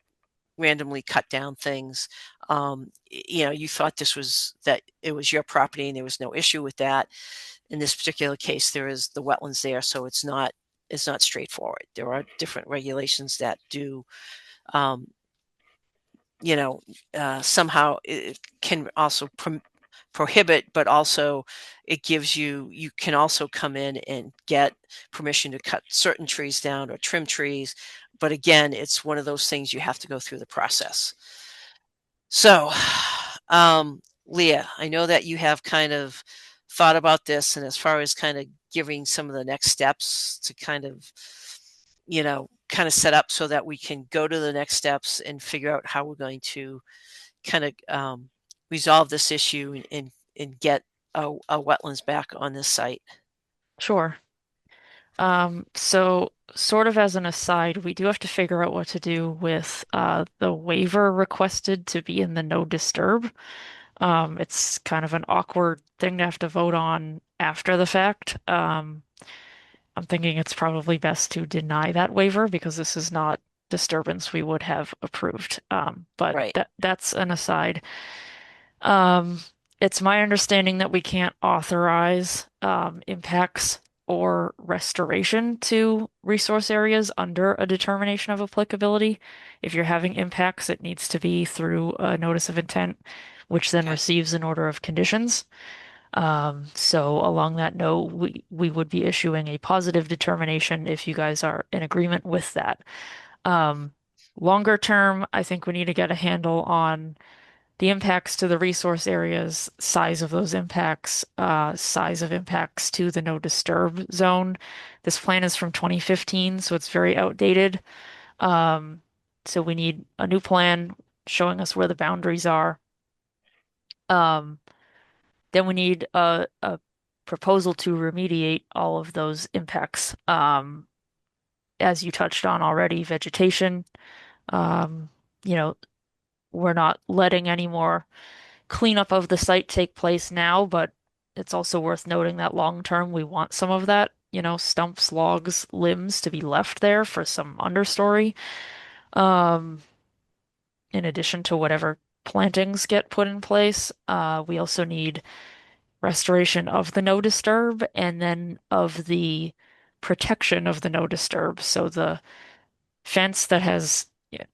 randomly cut down things. You thought that it was your property and there was no issue with that. in this particular case, there is the wetlands there, so it's not straightforward. There are different regulations that do, somehow it can also prohibit, but also it gives you can also come in and get permission to cut certain trees down or trim trees. But again, it's one of those things you have to go through the process. So, Leah, I know that you have kind of thought about this, and as far as kind of giving some of the next steps to kind of, set up so that we can go to the next steps and figure out how we're going to kind of resolve this issue and get a wetlands back on this site. Sure. So sort of as an aside, we do have to figure out what to do with the waiver requested to be in the no disturb. It's kind of an awkward thing to have to vote on after the fact. I'm thinking it's probably best to deny that waiver because this is not disturbance we would have approved. But Right. that's an aside. It's my understanding that we can't authorize impacts or restoration to resource areas under a determination of applicability. If you're having impacts, it needs to be through a notice of intent, which then Okay. receives an order of conditions. So along that note, we would be issuing a positive determination if you guys are in agreement with that. Longer term, I think we need to get a handle on the impacts to the resource areas, size of those impacts, size of impacts to the no disturb zone. This plan is from 2015, so it's very outdated. So we need a new plan showing us where the boundaries are. Then we need a proposal to remediate all of those impacts. As you touched on already, vegetation. Um, you know, we're not letting any more cleanup of the site take place now, but it's also worth noting that long term we want some of that, stumps, logs, limbs to be left there for some understory. Um, in addition to whatever plantings get put in place, we also need restoration of the no disturb and then of the protection of the no disturb. So the fence that has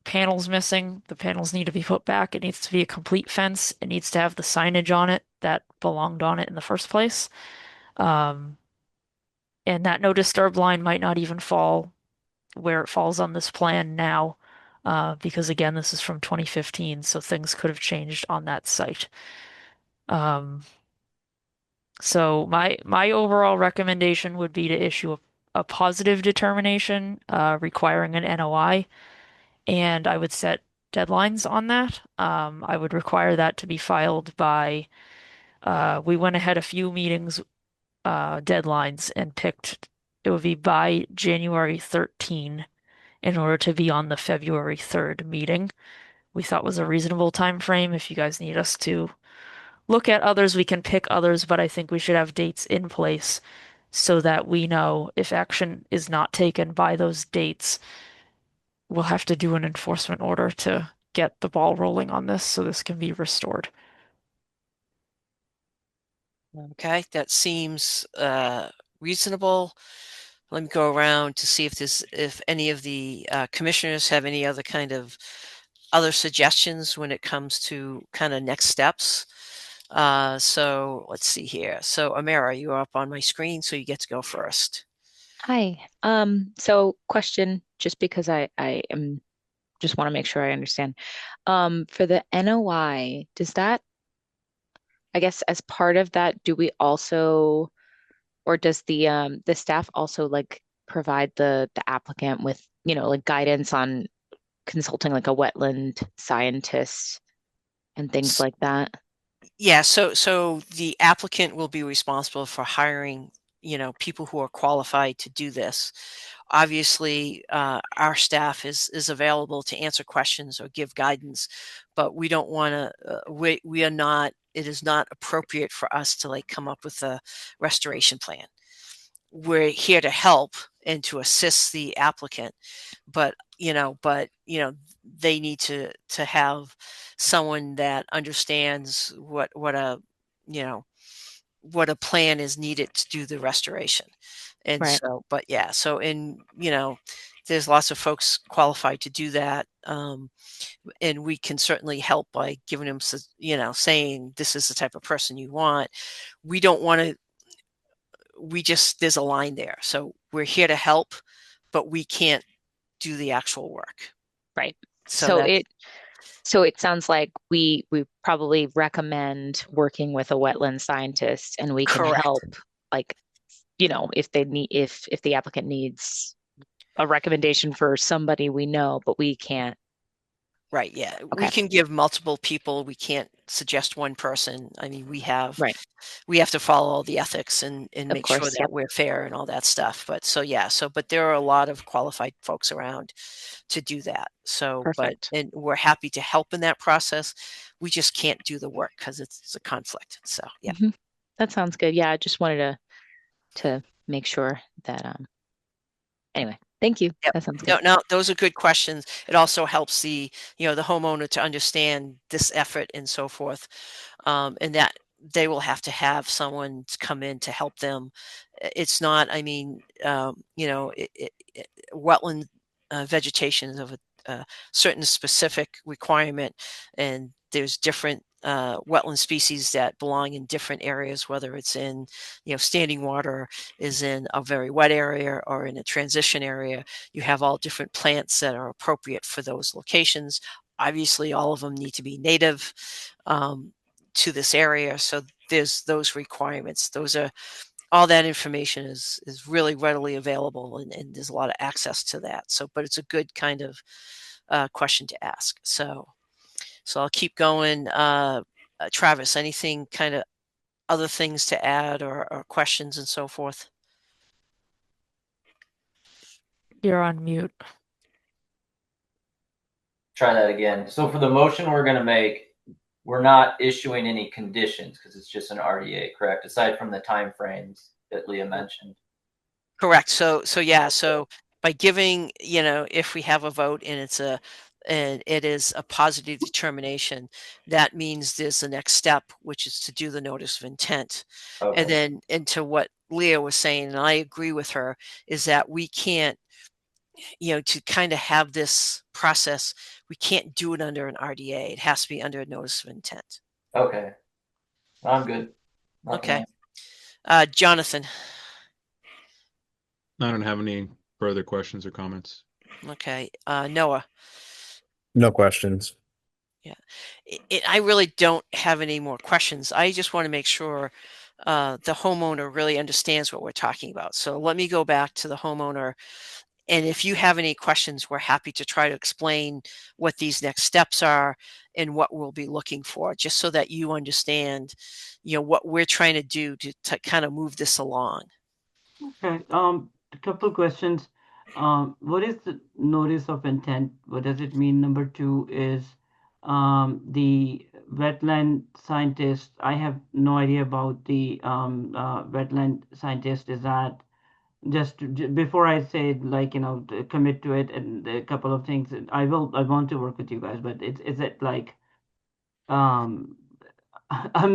panels missing, the panels need to be put back. It needs to be a complete fence. It needs to have the signage on it that belonged on it in the first place. Um, and that no disturb line might not even fall where it falls on this plan now, because again, this is from 2015, so things could have changed on that site. So my overall recommendation would be to issue a positive determination requiring an NOI, and I would set deadlines on that. I would require that to be filed by. We went ahead a few meetings deadlines and picked it would be by January 13 in order to be on the February 3rd meeting. We thought was a reasonable time frame. If you guys need us to look at others, we can pick others, but I think we should have dates in place so that we know if action is not taken by those dates, we'll have to do an enforcement order to get the ball rolling on this so this can be restored. Okay, that seems reasonable. Let me go around to see if any of the commissioners have any other kind of other suggestions when it comes to kind of next steps. So let's see here. So Amara, you're up on my screen, so you get to go first. Hi. So question, just because I am just want to make sure I understand. For the NOI, does that, I guess as part of that, do we also, or does the staff also like provide the applicant with, like guidance on consulting like a wetland scientist and things like that? Yeah, so the applicant will be responsible for hiring, people who are qualified to do this. Obviously, our staff is available to answer questions or give guidance, but we don't want to. We are not. It is not appropriate for us to like come up with a restoration plan. We're here to help and to assist the applicant, but they need to have someone that understands what a what a plan is needed to do the restoration. And Right. so, but yeah, so there's lots of folks qualified to do that. And we can certainly help by giving them, saying this is the type of person you want. We don't want to, there's a line there. So we're here to help, but we can't do the actual work. Right. So So it sounds like we probably recommend working with a wetland scientist, and we can Correct. help, like, if the applicant needs a recommendation for somebody we know, but we can't. Right. Yeah. Okay. We can give multiple people. We can't suggest one person. I mean, we have to follow all the ethics and make sure that we're fair and all that stuff. But but there are a lot of qualified folks around to do that. So, Perfect. and we're happy to help in that process. We just can't do the work because it's a conflict. So, yeah. Mm-hmm. That sounds good. Yeah. I just wanted to make sure that, anyway. Thank you. Yep. That sounds good. No, those are good questions. It also helps the homeowner to understand this effort and so forth, and that they will have to have someone to come in to help them. It's not, wetland vegetation is of a certain specific requirement, and there's different wetland species that belong in different areas, whether it's in, standing water is in a very wet area or in a transition area. You have all different plants that are appropriate for those locations. Obviously, all of them need to be native to this area. So there's those requirements. All that information is really readily available, and there's a lot of access to that. So, but it's a good kind of question to ask. So I'll keep going. Travis, anything kind of other things to add or questions and so forth? You're on mute. Try that again. So for the motion we're going to make, we're not issuing any conditions because it's just an RDA, correct? Aside from the timeframes that Leah mentioned. Correct. So by giving, if we have a vote and it is a positive determination, that means there's the next step, which is to do the notice of intent. Okay. And then into what Leah was saying, and I agree with her, is that we can't, to kind of have this process, we can't do it under an RDA. It has to be under a notice of intent. Okay. I'm good. Okay. Jonathan. I don't have any further questions or comments. Okay. Noah. No questions. Yeah. I really don't have any more questions. I just want to make sure the homeowner really understands what we're talking about. So let me go back to the homeowner. And if you have any questions, we're happy to try to explain what these next steps are and what we'll be looking for, just so that you understand, what we're trying to do to kind of move this along. Okay. A couple of questions. What is the notice of intent? What does it mean? Number two is the wetland scientist. I have no idea about the wetland scientist. Is that just before I say, like, to commit to it, and a couple of things, I want to work with you guys, but is it like I'm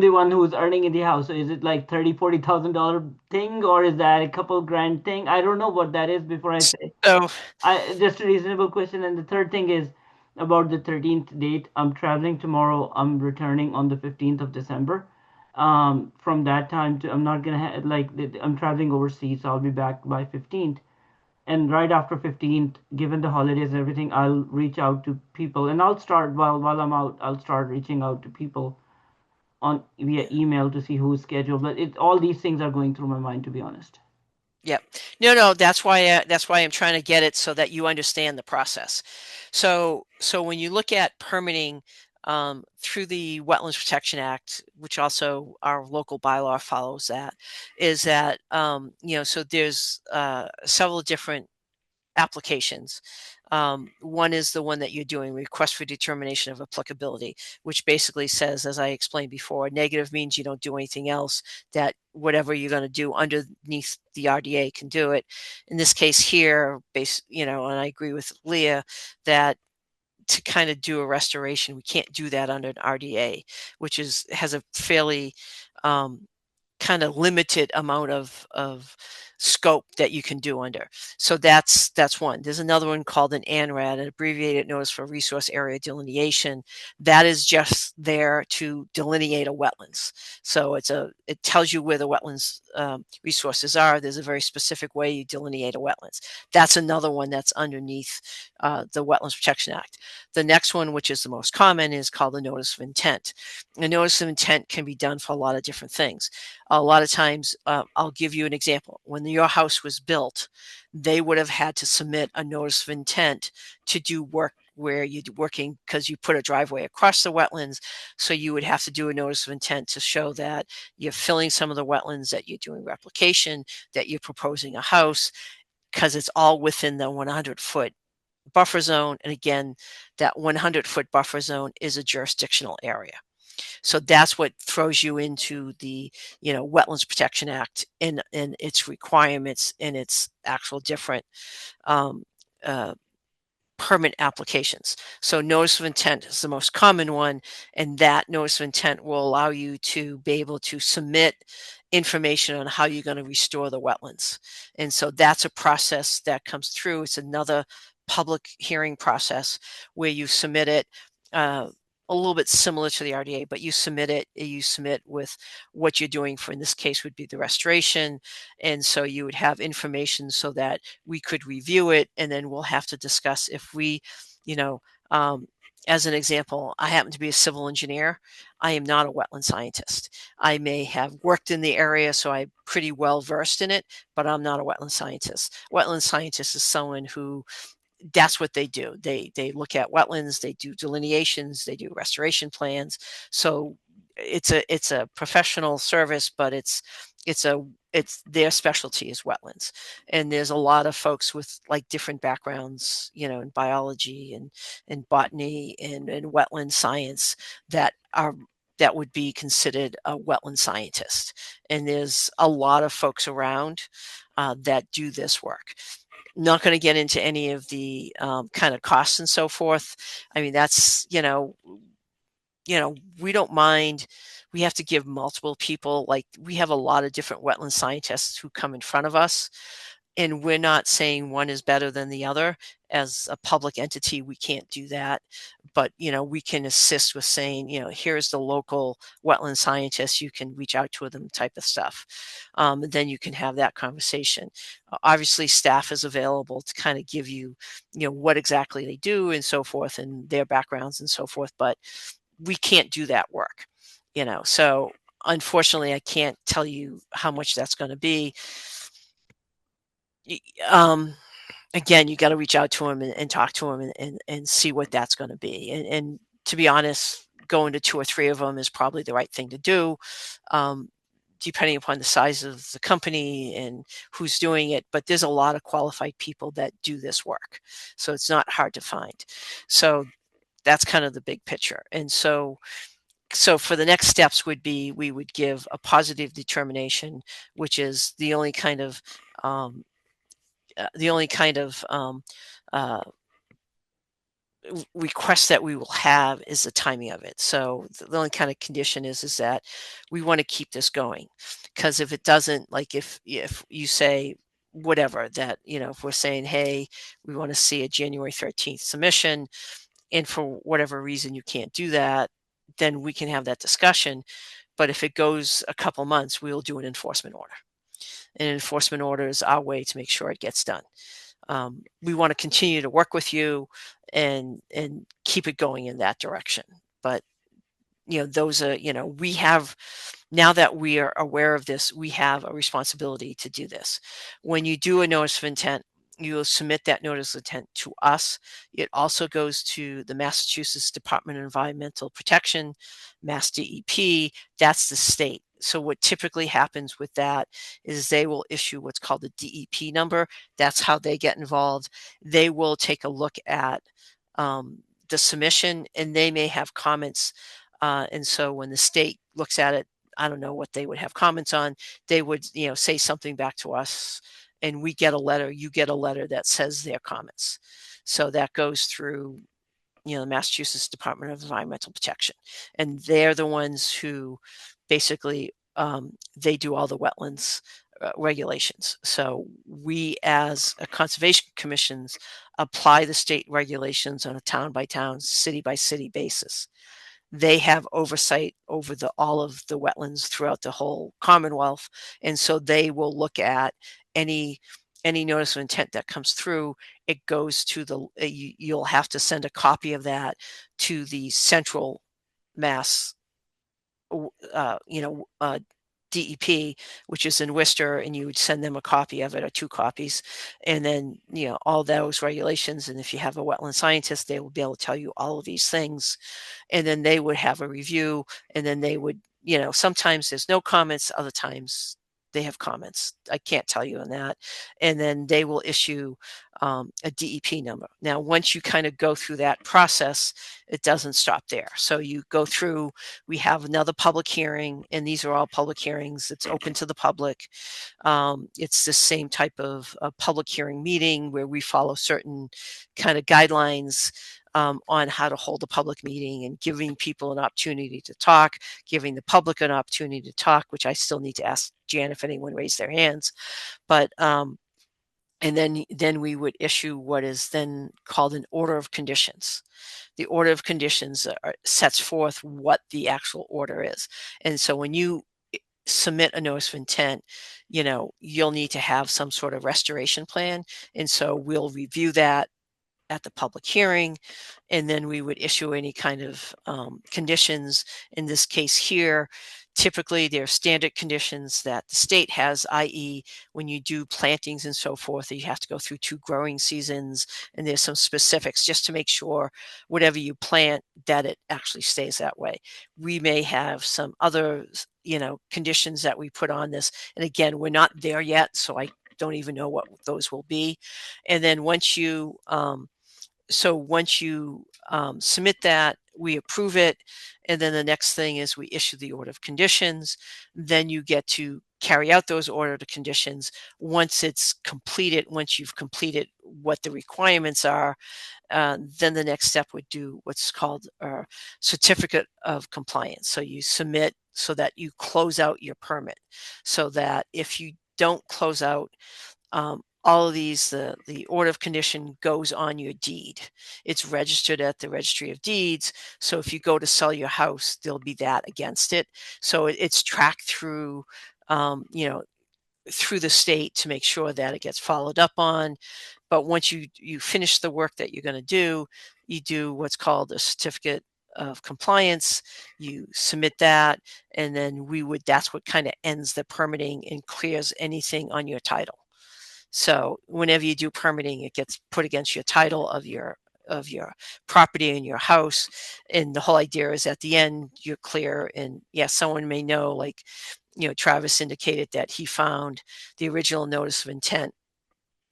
the one who's earning in the house, so is it like $30,000-$40,000 thing, or is that a couple grand thing? I don't know what that is before I say. So just a reasonable question. And the third thing is about the 13th date. I'm traveling tomorrow. I'm returning on the 15th of December. From that time to, I'm not gonna I'm traveling overseas, so I'll be back by 15th. And right after 15th, given the holidays and everything, I'll reach out to people, and I'll start while I'm out. I'll start reaching out to people via email to see who's scheduled. But all these things are going through my mind, to be honest. Yep. No, that's why I'm trying to get it so that you understand the process. So when you look at permitting through the Wetlands Protection Act, which also our local bylaw follows that, is that so there's several different applications. One is the one that you're doing, request for determination of applicability, which basically says, as I explained before, negative means you don't do anything else, that whatever you're going to do underneath the RDA can do it. In this case here, and I agree with Leah that to kind of do a restoration, we can't do that under an RDA, which has a fairly kind of limited amount of scope that you can do under. So that's one. There's another one called an ANRAD, an abbreviated notice for resource area delineation. That is just there to delineate a wetlands. So it tells you where the wetlands resources are. There's a very specific way you delineate a wetlands. That's another one that's underneath the Wetlands Protection Act. The next one, which is the most common, is called the notice of intent. A notice of intent can be done for a lot of different things. A lot of times, I'll give you an example. When your house was built, they would have had to submit a notice of intent to do work where you're working because you put a driveway across the wetlands. So you would have to do a notice of intent to show that you're filling some of the wetlands, that you're doing replication, that you're proposing a house, because it's all within the 100-foot buffer zone. And again, that 100-foot buffer zone is a jurisdictional area. So that's what throws you into the, Wetlands Protection Act and its requirements and its actual different permit applications. So notice of intent is the most common one, and that notice of intent will allow you to be able to submit information on how you're going to restore the wetlands. And so that's a process that comes through. It's another public hearing process where you submit it, a little bit similar to the RDA, but you submit with what you're doing for, in this case, would be the restoration. And so you would have information so that we could review it, and then we'll have to discuss if we, as an example, I happen to be a civil engineer. I am not a wetland scientist. I may have worked in the area, so I'm pretty well versed in it, but I'm not a wetland scientist. Wetland scientist is someone who, that's what they do. They look at wetlands, they do delineations, they do restoration plans. So it's a professional service, but it's their specialty is wetlands. And there's a lot of folks with like different backgrounds, in biology and botany and wetland science that would be considered a wetland scientist. And there's a lot of folks around that do this work. Not going to get into any of the kind of costs and so forth. I mean, that's, we don't mind. We have to give multiple people, like we have a lot of different wetland scientists who come in front of us, and we're not saying one is better than the other. As a public entity, we can't do that. But, we can assist with saying, here's the local wetland scientist, you can reach out to them, type of stuff. Then you can have that conversation. Obviously, staff is available to kind of give you, what exactly they do and so forth, and their backgrounds and so forth. But we can't do that work, So unfortunately, I can't tell you how much that's going to be. Again, you got to reach out to them and talk to them and see what that's going to be. And to be honest, going to 2 or 3 of them is probably the right thing to do, depending upon the size of the company and who's doing it. But there's a lot of qualified people that do this work, so it's not hard to find. So that's kind of the big picture. And so for the next steps would be, we would give a positive determination, which is the only kind of request that we will have is the timing of it. So the only kind of condition is that we want to keep this going, because if it doesn't, like if you say whatever, that, if we're saying, hey, we want to see a January 13th submission, and for whatever reason you can't do that, then we can have that discussion. But if it goes a couple months, we'll do an enforcement order. An enforcement order is our way to make sure it gets done. We want to continue to work with you and keep it going in that direction. But, those are, we have, now that we are aware of this, we have a responsibility to do this. When you do a notice of intent, you will submit that notice of intent to us. It also goes to the Massachusetts Department of Environmental Protection, Mass DEP, that's the state. So what typically happens with that is they will issue what's called the DEP number. That's how they get involved. They will take a look at the submission, and they may have comments. And so when the state looks at it, I don't know what they would have comments on. They would, say something back to us, and we get a letter. You get a letter that says their comments. So that goes through, the Massachusetts Department of Environmental Protection, and they're the ones who basically they do all the wetlands regulations. So we, as a conservation commissions, apply the state regulations on a town by town, city by city basis. They have oversight over all of the wetlands throughout the whole Commonwealth, and so they will look at any notice of intent that comes through. It goes to the you'll have to send a copy of that to the Central Mass DEP, which is in Worcester, and you would send them a copy of it or 2 copies. And then, all those regulations. And if you have a wetland scientist, they will be able to tell you all of these things. And then they would have a review, and then they would, sometimes there's no comments, other times they have comments. I can't tell you on that. And then they will issue a DEP number. Now, once you kind of go through that process, it doesn't stop there. So you go through, we have another public hearing, and these are all public hearings. It's open to the public. It's the same type of public hearing meeting where we follow certain kind of guidelines on how to hold a public meeting, and giving people an opportunity to talk, giving the public an opportunity to talk, which I still need to ask Jan if anyone raised their hands. But and then we would issue what is then called an order of conditions. The order of conditions sets forth what the actual order is. And so when you submit a notice of intent, you'll need to have some sort of restoration plan. And so we'll review that at the public hearing, and then we would issue any kind of conditions. In this case here, typically they're standard conditions that the state has, i.e. when you do plantings and so forth, you have to go through 2 growing seasons, and there's some specifics just to make sure whatever you plant, that it actually stays that way. We may have some other, conditions that we put on this. And again, we're not there yet, so I don't even know what those will be. And then once you submit that, we approve it. And then the next thing is we issue the order of conditions. Then you get to carry out those order of conditions. Once it's completed, once you've completed what the requirements are, then the next step would do what's called a certificate of compliance. So you submit so that you close out your permit, so that if you don't close out all of these, the order of condition goes on your deed. It's registered at the Registry of Deeds. So if you go to sell your house, there'll be that against it. So it's tracked through, through the state to make sure that it gets followed up on. But once you finish the work that you're going to do, you do what's called a certificate of compliance. You submit that, and then that's what kind of ends the permitting and clears anything on your title. So whenever you do permitting, it gets put against your title of your property and your house. And the whole idea is at the end, you're clear. And yes, someone may know, like, Travis indicated that he found the original notice of intent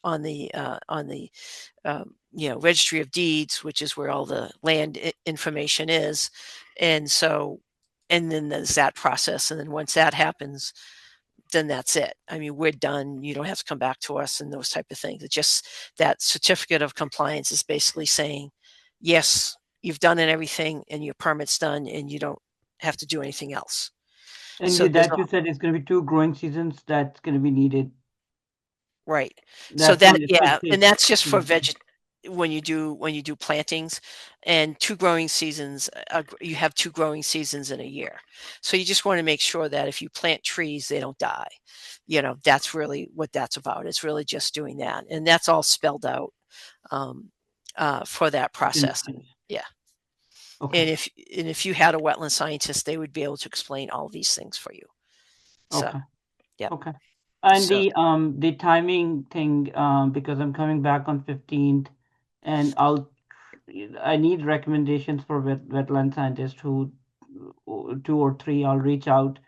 on the Registry of Deeds, which is where all the land information is. And then there's that process. And then once that happens, then that's it. I mean, we're done. You don't have to come back to us and those type of things. It's just that certificate of compliance is basically saying, yes, you've done everything and your permit's done, and you don't have to do anything else. And so that you said it's going to be 2 growing seasons that's going to be needed. Right. So and that's just for when you do plantings, and 2 growing seasons, you have 2 growing seasons in a year. So you just want to make sure that if you plant trees, they don't die. That's really what that's about. It's really just doing that. And that's all spelled out for that process. Yeah. Okay. And if you had a wetland scientist, they would be able to explain all these things for you. So, okay. Yeah. Okay. And the timing thing, because I'm coming back on 15th, and I need recommendations for wetland scientists, who 2 or 3, I'll reach out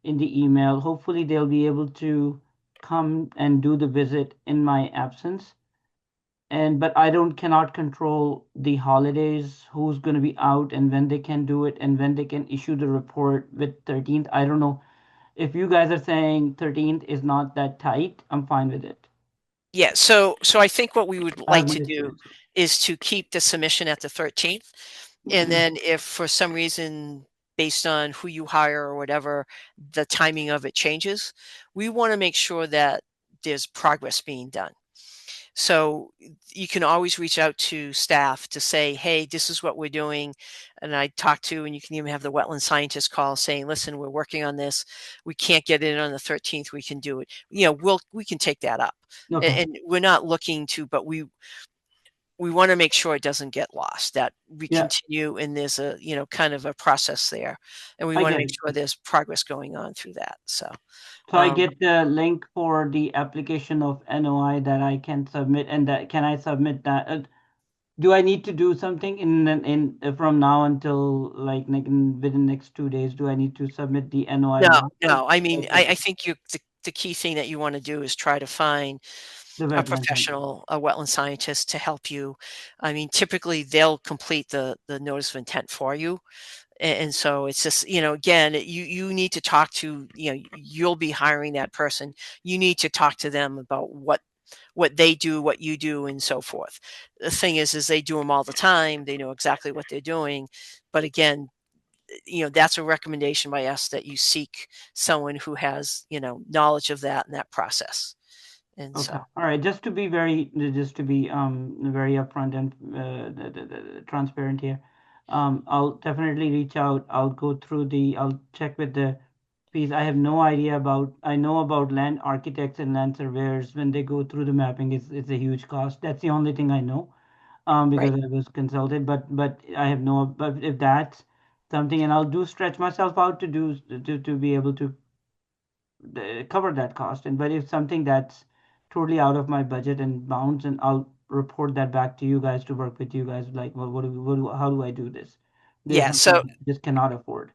in the email. Hopefully they'll be able to come and do the visit in my absence. But I cannot control the holidays, who's going to be out and when they can do it and when they can issue the report with 13th. I don't know. If you guys are saying 13th is not that tight, I'm fine with it. Yeah, so I think what we would like to do is to keep the submission at the 13th. And then if for some reason based on who you hire or whatever, the timing of it changes. We want to make sure that there's progress being done. So you can always reach out to staff to say, hey, this is what we're doing. And I talk to, and you can even have the wetland scientist call saying, listen, we're working on this. We can't get it on the 13th. We can do it. We can take that up. Okay. And we're not looking to, but we want to make sure it doesn't get lost, that we Yeah. continue, and there's a, kind of a process there. And we I want to get make it. sure there's progress going on through that. So I get the link for the application of NOI that I can submit, and that can I submit that? Do I need to do something in from now until like within next 2 days? Do I need to submit the NOI now? No. I mean, Okay. I think the key thing that you want to do is try to find The a wetland professional, a wetland scientist to help you. I mean, typically they'll complete the notice of intent for you. And so it's just, again, you need to talk to, you'll be hiring that person. You need to talk to them about what they do, what you do, and so forth. The thing is they do them all the time. They know exactly what they're doing. But again, that's a recommendation by us that you seek someone who has, knowledge of that and that process. And Okay. so, All right. Just to be very upfront and transparent here, I'll definitely reach out. I'll check with the fees. I have no idea about. I know about land architects and land surveyors when they go through the mapping. It's a huge cost. That's the only thing I know, right. because I was consulted. But I have no. But if that's something, and I'll do stretch myself out to be able to cover that cost. But if something that's totally out of my budget and bounds, and I'll report that back to you guys to work with you guys. Like, well, how do I do this? There's Yeah. something So, I just cannot afford.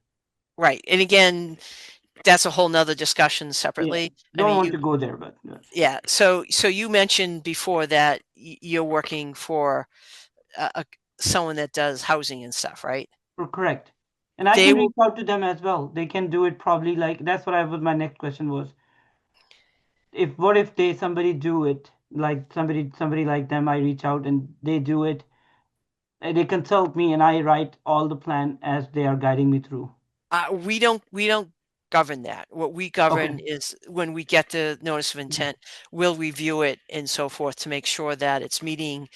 right. And again, that's a whole nother discussion Yeah, separately. I don't mean, want to go there, but yeah. So you mentioned before that you're working for someone that does housing and stuff, right? correct. And I They can will. reach out to them as well. They can do it probably like that's what I was. My next question was, if what if they somebody do it like somebody like them, I reach out and they do it, and they consult me, and I write all the plan as they are guiding me through. We don't govern that. What we Okay. govern is when we get the notice of intent, we'll review it and so forth to make sure that it's meeting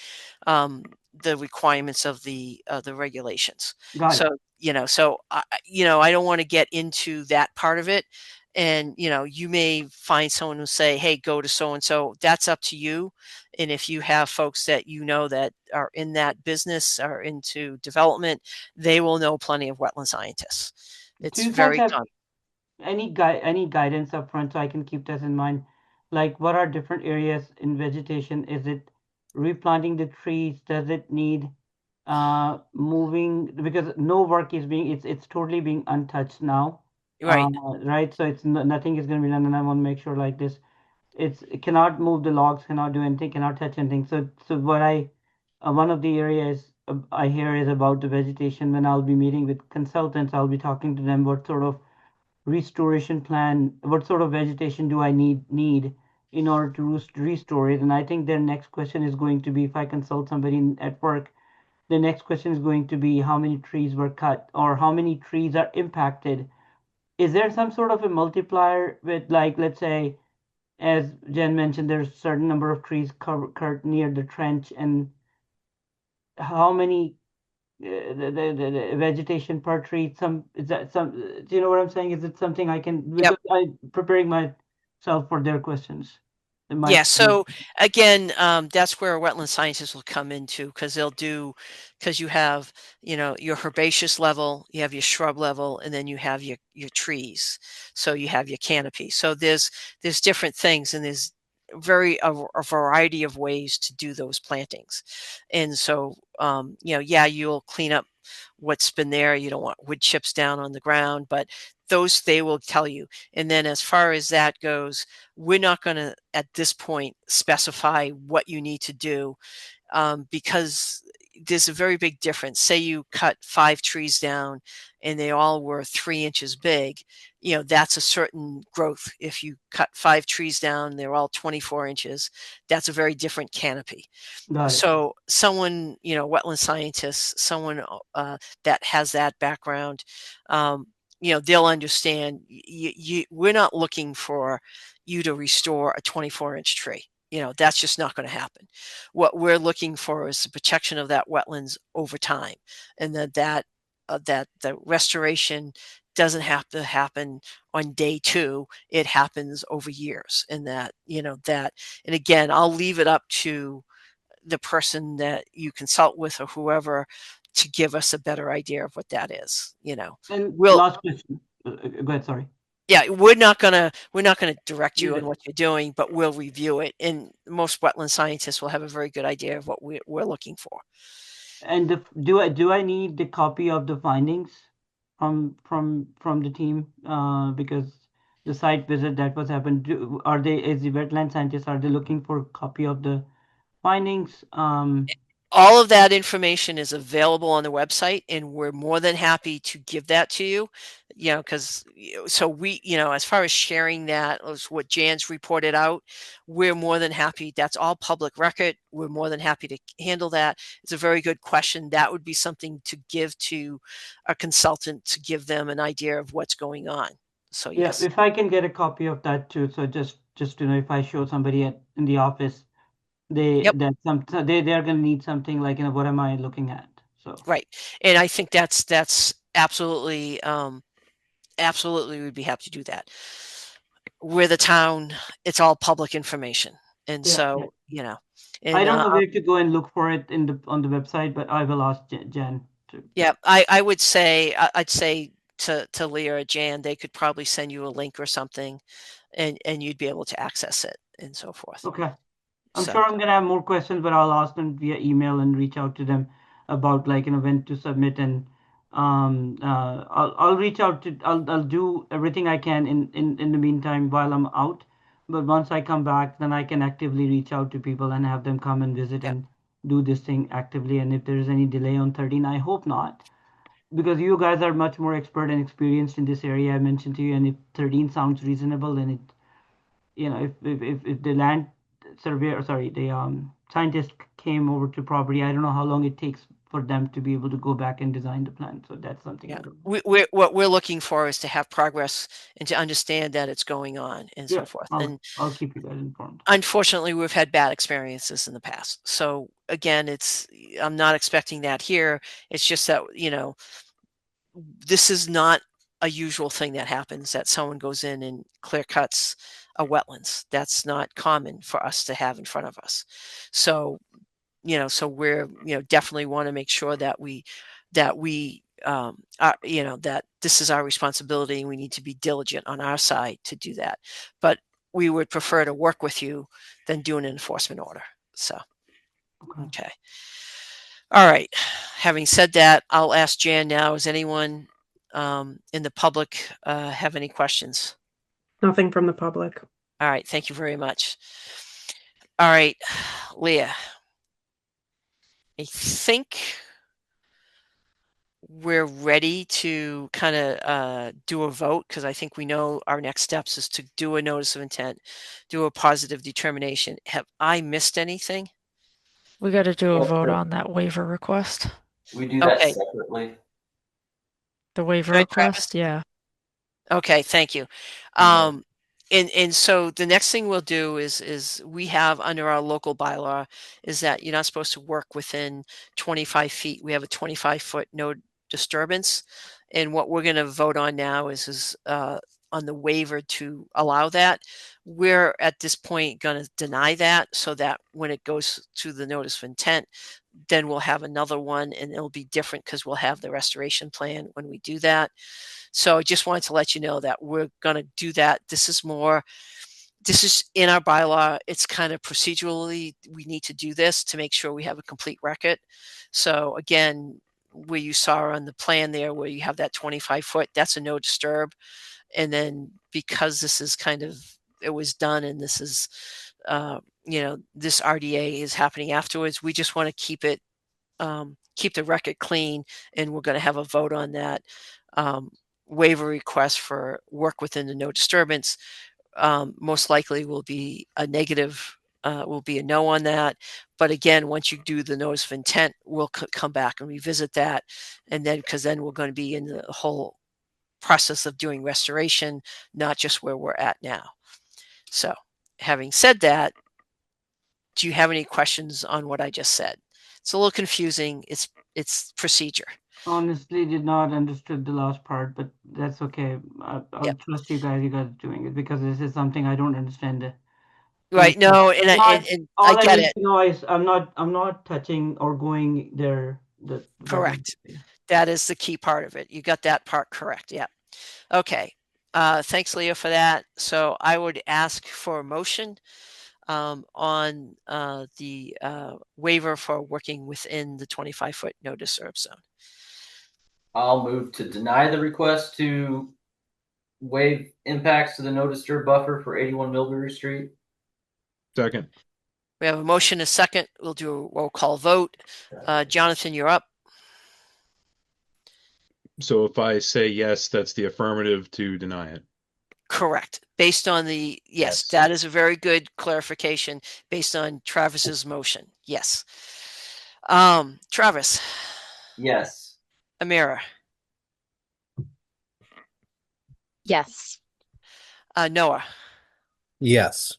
the requirements of the regulations. Got it. So I don't want to get into that part of it. And you may find someone who say, "Hey, go to so and so." That's up to you. And if you have folks that that are in that business or into development, they will know plenty of wetland scientists. Do It's you guys very have common. any guidance up front so I can keep this in mind? Like, what are different areas in vegetation? Is it replanting the trees? Does it need moving? Because no work is being it's totally being untouched now. Right. Right? So it's nothing is going to be done, and I want to make sure like this. It cannot move the logs, cannot do anything, cannot touch anything. So what one of the areas I hear is about the vegetation. When I'll be meeting with consultants, I'll be talking to them what sort of restoration plan, what sort of vegetation do I need in order to restore it. And I think their next question is going to be, if I consult somebody at work, the next question is going to be how many trees were cut or how many trees are impacted. Is there some sort of a multiplier with, like, let's say, as Jen mentioned, there's a certain number of trees cut near the trench, and how many the vegetation per tree? Some is that some? Do you know what I'm saying? Is it something I can, Yep. because I'm preparing myself for their questions. It Yeah. might. So again, that's where wetland scientists will come into, because you have, your herbaceous level, you have your shrub level, and then you have your trees. So you have your canopy. So there's different things, and there's a variety of ways to do those plantings. And so, you'll clean up what's been there. You don't want wood chips down on the ground, but those they will tell you. And then as far as that goes, we're not going to, at this point, specify what you need to do, because there's a very big difference. Say you cut 5 trees down and they all were 3 inches big, that's a certain growth. If you cut 5 trees down, they're all 24 inches, that's a very different canopy. Got it. So someone, wetland scientist, someone that has that background, they'll understand we're not looking for you to restore a 24-inch tree. That's just not going to happen. What we're looking for is the protection of that wetlands over time, and that the restoration doesn't have to happen on day 2. It happens over years, and that, and again, I'll leave it up to the person that you consult with or whoever to give us a better idea of what that is. And We'll, last question. Go ahead, sorry. yeah, we're not gonna direct you Yeah. on what you're doing, but we'll review it. And most wetland scientists will have a very good idea of what we're looking for. And do I need the copy of the findings from the team? Because the site visit that was happened, as the wetland scientists, are they looking for a copy of the findings? All of that information is available on the website, and we're more than happy to give that to you. Because so we, as far as sharing that, what Jan's reported out, we're more than happy. That's all public record. We're more than happy to handle that. It's a very good question. That would be something to give to a consultant to give them an idea of what's going on. So Yeah, yes. if I can get a copy of that too, so just if I show somebody in the office, they Yep. are going to need something like, what am I looking at? So Right. And I think that's absolutely we'd be happy to do that. We're the town, it's all public information. And Yeah, so, and I don't know where to go and look for it on the website, but I will ask Jen to. yeah, I'd say to Leah or Jan, they could probably send you a link or something, and you'd be able to access it and so forth. Okay. I'm So, sure I'm gonna have more questions, but I'll ask them via email and reach out to them about, like, when to submit, and I'll reach out to I'll do everything I can in the meantime while I'm out. But once I come back, then I can actively reach out to people and have them come and visit Yep. and do this thing actively. And if there's any delay on 13, I hope not, because you guys are much more expert and experienced in this area. I mentioned to you, and if 13 sounds reasonable, then it, if the land surveyor, sorry, the scientist came over to property, I don't know how long it takes for them to be able to go back and design the plan. So that's something I yeah, don't know. what we're looking for is to have progress and to understand that it's going on and so forth. And I'll keep you guys informed. unfortunately, we've had bad experiences in the past. So again, I'm not expecting that here. It's just that, this is not a usual thing that happens, that someone goes in and clear cuts a wetlands. That's not common for us to have in front of us. So, so we're, definitely want to make sure that that this is our responsibility, and we need to be diligent on our side to do that. But we would prefer to work with you than do an enforcement order. So, okay. All right. Having said that, I'll ask Jan now. Is anyone in the public have any questions? Nothing from the public. All right. Thank you very much. All right, Leah. I think we're ready to kind of do a vote, because I think we know our next steps is to do a notice of intent, do a positive determination. Have I missed anything? We got to do a Yes, vote sir. on that waiver request. We do that Okay. separately. The waiver Right, request, Travis? yeah. Okay, thank you. Mhm. And so the next thing we'll do is we have under our local bylaw is that you're not supposed to work within 25 feet. We have a 25-foot no disturbance. And what we're going to vote on now is on the waiver to allow that. We're at this point going to deny that, so that when it goes to the notice of intent, then we'll have another one, and it'll be different because we'll have the restoration plan when we do that. So I just wanted to let you know that we're going to do that. This is in our bylaw. It's kind of procedurally, we need to do this to make sure we have a complete record. So again, where you saw on the plan there, where you have that 25-foot, that's a no disturb. And then because this is it was done, and this is, this RDA is happening afterwards, we just want to keep it keep the record clean, and we're going to have a vote on that waiver request for work within the no disturbance. Most likely will be a negative, will be a no on that. But again, once you do the notice of intent, we'll come back and revisit that. And then, because then we're going to be in the whole process of doing restoration, not just where we're at now. So having said that, do you have any questions on what I just said? It's a little confusing. It's procedure. Honestly, did not understood the last part, but that's okay. I'll Yep. trust you guys. You guys are doing it because this is something I don't understand. Right. No, and I All I get need it. to know is I'm not touching or going there. The Correct. That is the key part of it. You got that part correct. Yeah. Okay. Thanks, Leah, for that. So I would ask for a motion on the waiver for working within the 25-foot no disturb zone. I'll move to deny the request to waive impacts to the no disturb buffer for 81 Millbury Street. Second. We have a motion, a second. We'll do a roll call vote. Jonathan, you're up. So if I say yes, that's the affirmative to deny it. Correct. Based on the, yes, that is a very good clarification based on Travis's motion. Yes. Travis. Yes. Amira. Yes. Noah. Yes.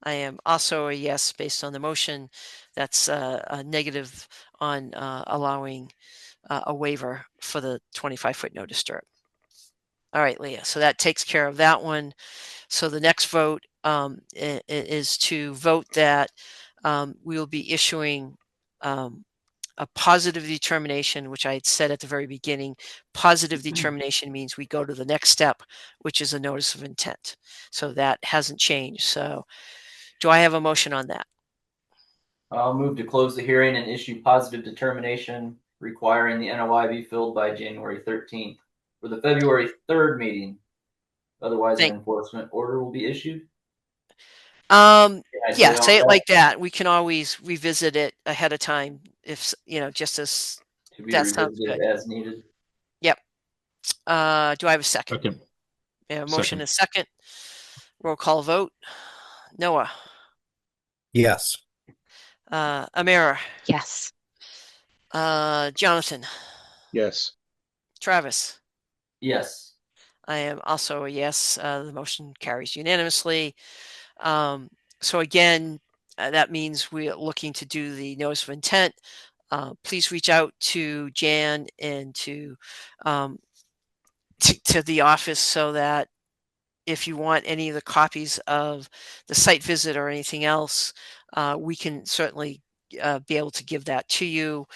I am also a yes based on the motion. That's a negative on allowing a waiver for the 25-foot no disturb. All right, Leah. So that takes care of that one. So the next vote is to vote that we will be issuing a positive determination, which I had said at the very beginning. Positive determination means we go to the next step, which is a notice of intent. So that hasn't changed. So do I have a motion on that? I'll move to close the hearing and issue positive determination requiring the NOI be filled by January 13th for the February 3rd meeting. Otherwise, an enforcement order will be issued. Yeah, say it like that. We can always revisit it ahead of time if, just as to be that sounds revisited good. as needed. Yep. Do I have a second? Second. We have a motion, a second. Roll call vote. Noah. Yes. Amira. Yes. Jonathan. Yes. Travis. Yes. I am also a yes. The motion carries unanimously. So again, that means we are looking to do the notice of intent. Please reach out to Jan and to the office so that if you want any of the copies of the site visit or anything else, we can certainly be able to give that to you.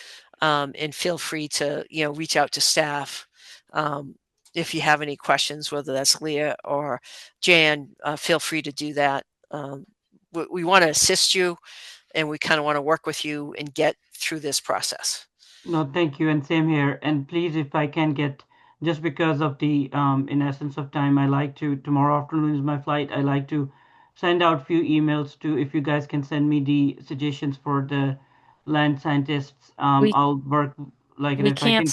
And feel free to, reach out to staff. If you have any questions, whether that's Leah or Jan, feel free to do that. We want to assist you, and we kind of want to work with you and get through this process. No, thank you, and same here. And please, if I can get, just because of the in essence of time, I like to, tomorrow afternoon is my flight. I like to send out few emails to, if you guys can send me the suggestions for the land scientists. I'll work like, and We if I can't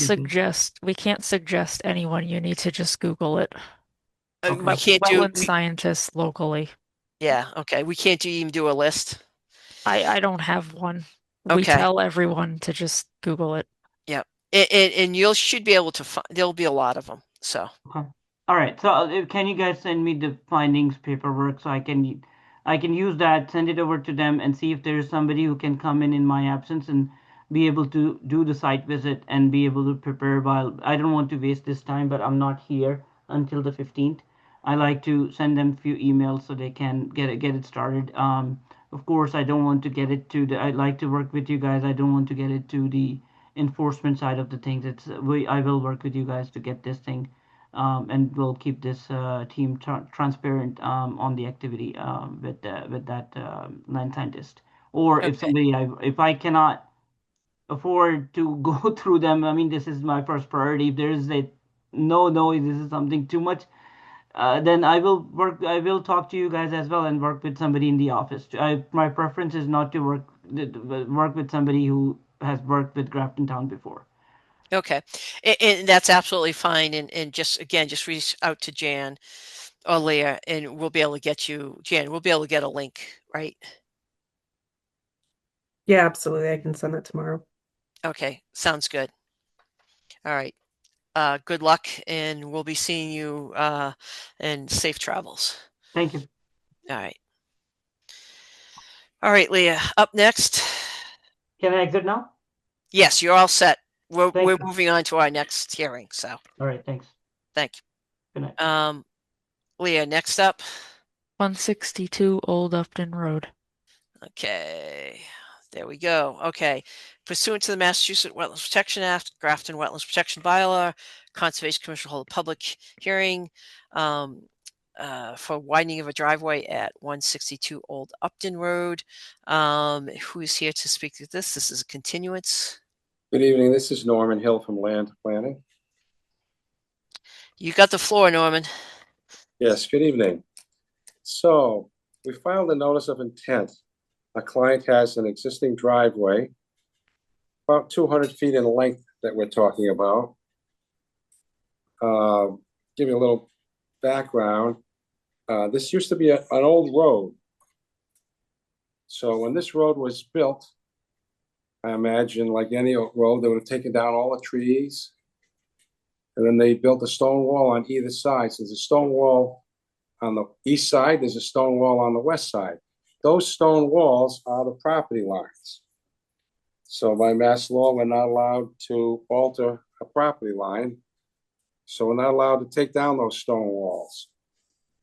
can suggest anyone. You need to just Google it. We can't do Wetland scientists locally. Yeah. Okay. We can't even do a list. I don't have one. We Okay. tell everyone to just Google it. Yep. And you should be able to find, there'll be a lot of them. So. Okay. All right. So can you guys send me the findings paperwork so I can use that, send it over to them, and see if there is somebody who can come in my absence and be able to do the site visit and be able to prepare while I don't want to waste this time, but I'm not here until the 15th. I like to send them a few emails so they can get it started. Of course, I don't want to get it to I like to work with you guys. I don't want to get it to the enforcement side of the things. I will work with you guys to get this thing, and we'll keep this team transparent on the activity with that land scientist. Or if somebody, if I cannot afford to go through them, I mean, this is my first priority. If there is a no, this is something too much, then I will talk to you guys as well and work with somebody in the office. My preference is not to work with somebody who has worked with Grafton Town before. Okay. And that's absolutely fine. And just, again, just reach out to Jan or Leah and we'll be able to get you, Jan, we'll be able to get a link, right? Yeah, absolutely. I can send that tomorrow. Okay. Sounds good. All right. Good luck and we'll be seeing you and safe travels. Thank you. All right. All right, Leah, up next. Can I exit now? Yes, you're all set. We're Thank you. moving on to our next hearing. So All right, thanks. thank Good night. you. Leah, next up. 162 Old Upton Road. Okay, there we go. Okay, pursuant to the Massachusetts Wetlands Protection Act, Grafton Wetlands Protection Bylaw, Conservation Commission will hold a public hearing for widening of a driveway at 162 Old Upton Road. Who is here to speak to this? This is a continuance. Good evening. This is Norman Hill from Land Planning. You got the floor, Norman. Yes, good evening. So we filed a notice of intent. A client has an existing driveway, about 200 feet in length that we're talking about. Give you a little background. This used to be an old road. So when this road was built, I imagine like any road, they would have taken down all the trees. And then they built a stone wall on either side. So there's a stone wall on the east side, there's a stone wall on the west side. Those stone walls are the property lines. So by mass law, we're not allowed to alter a property line. So we're not allowed to take down those stone walls.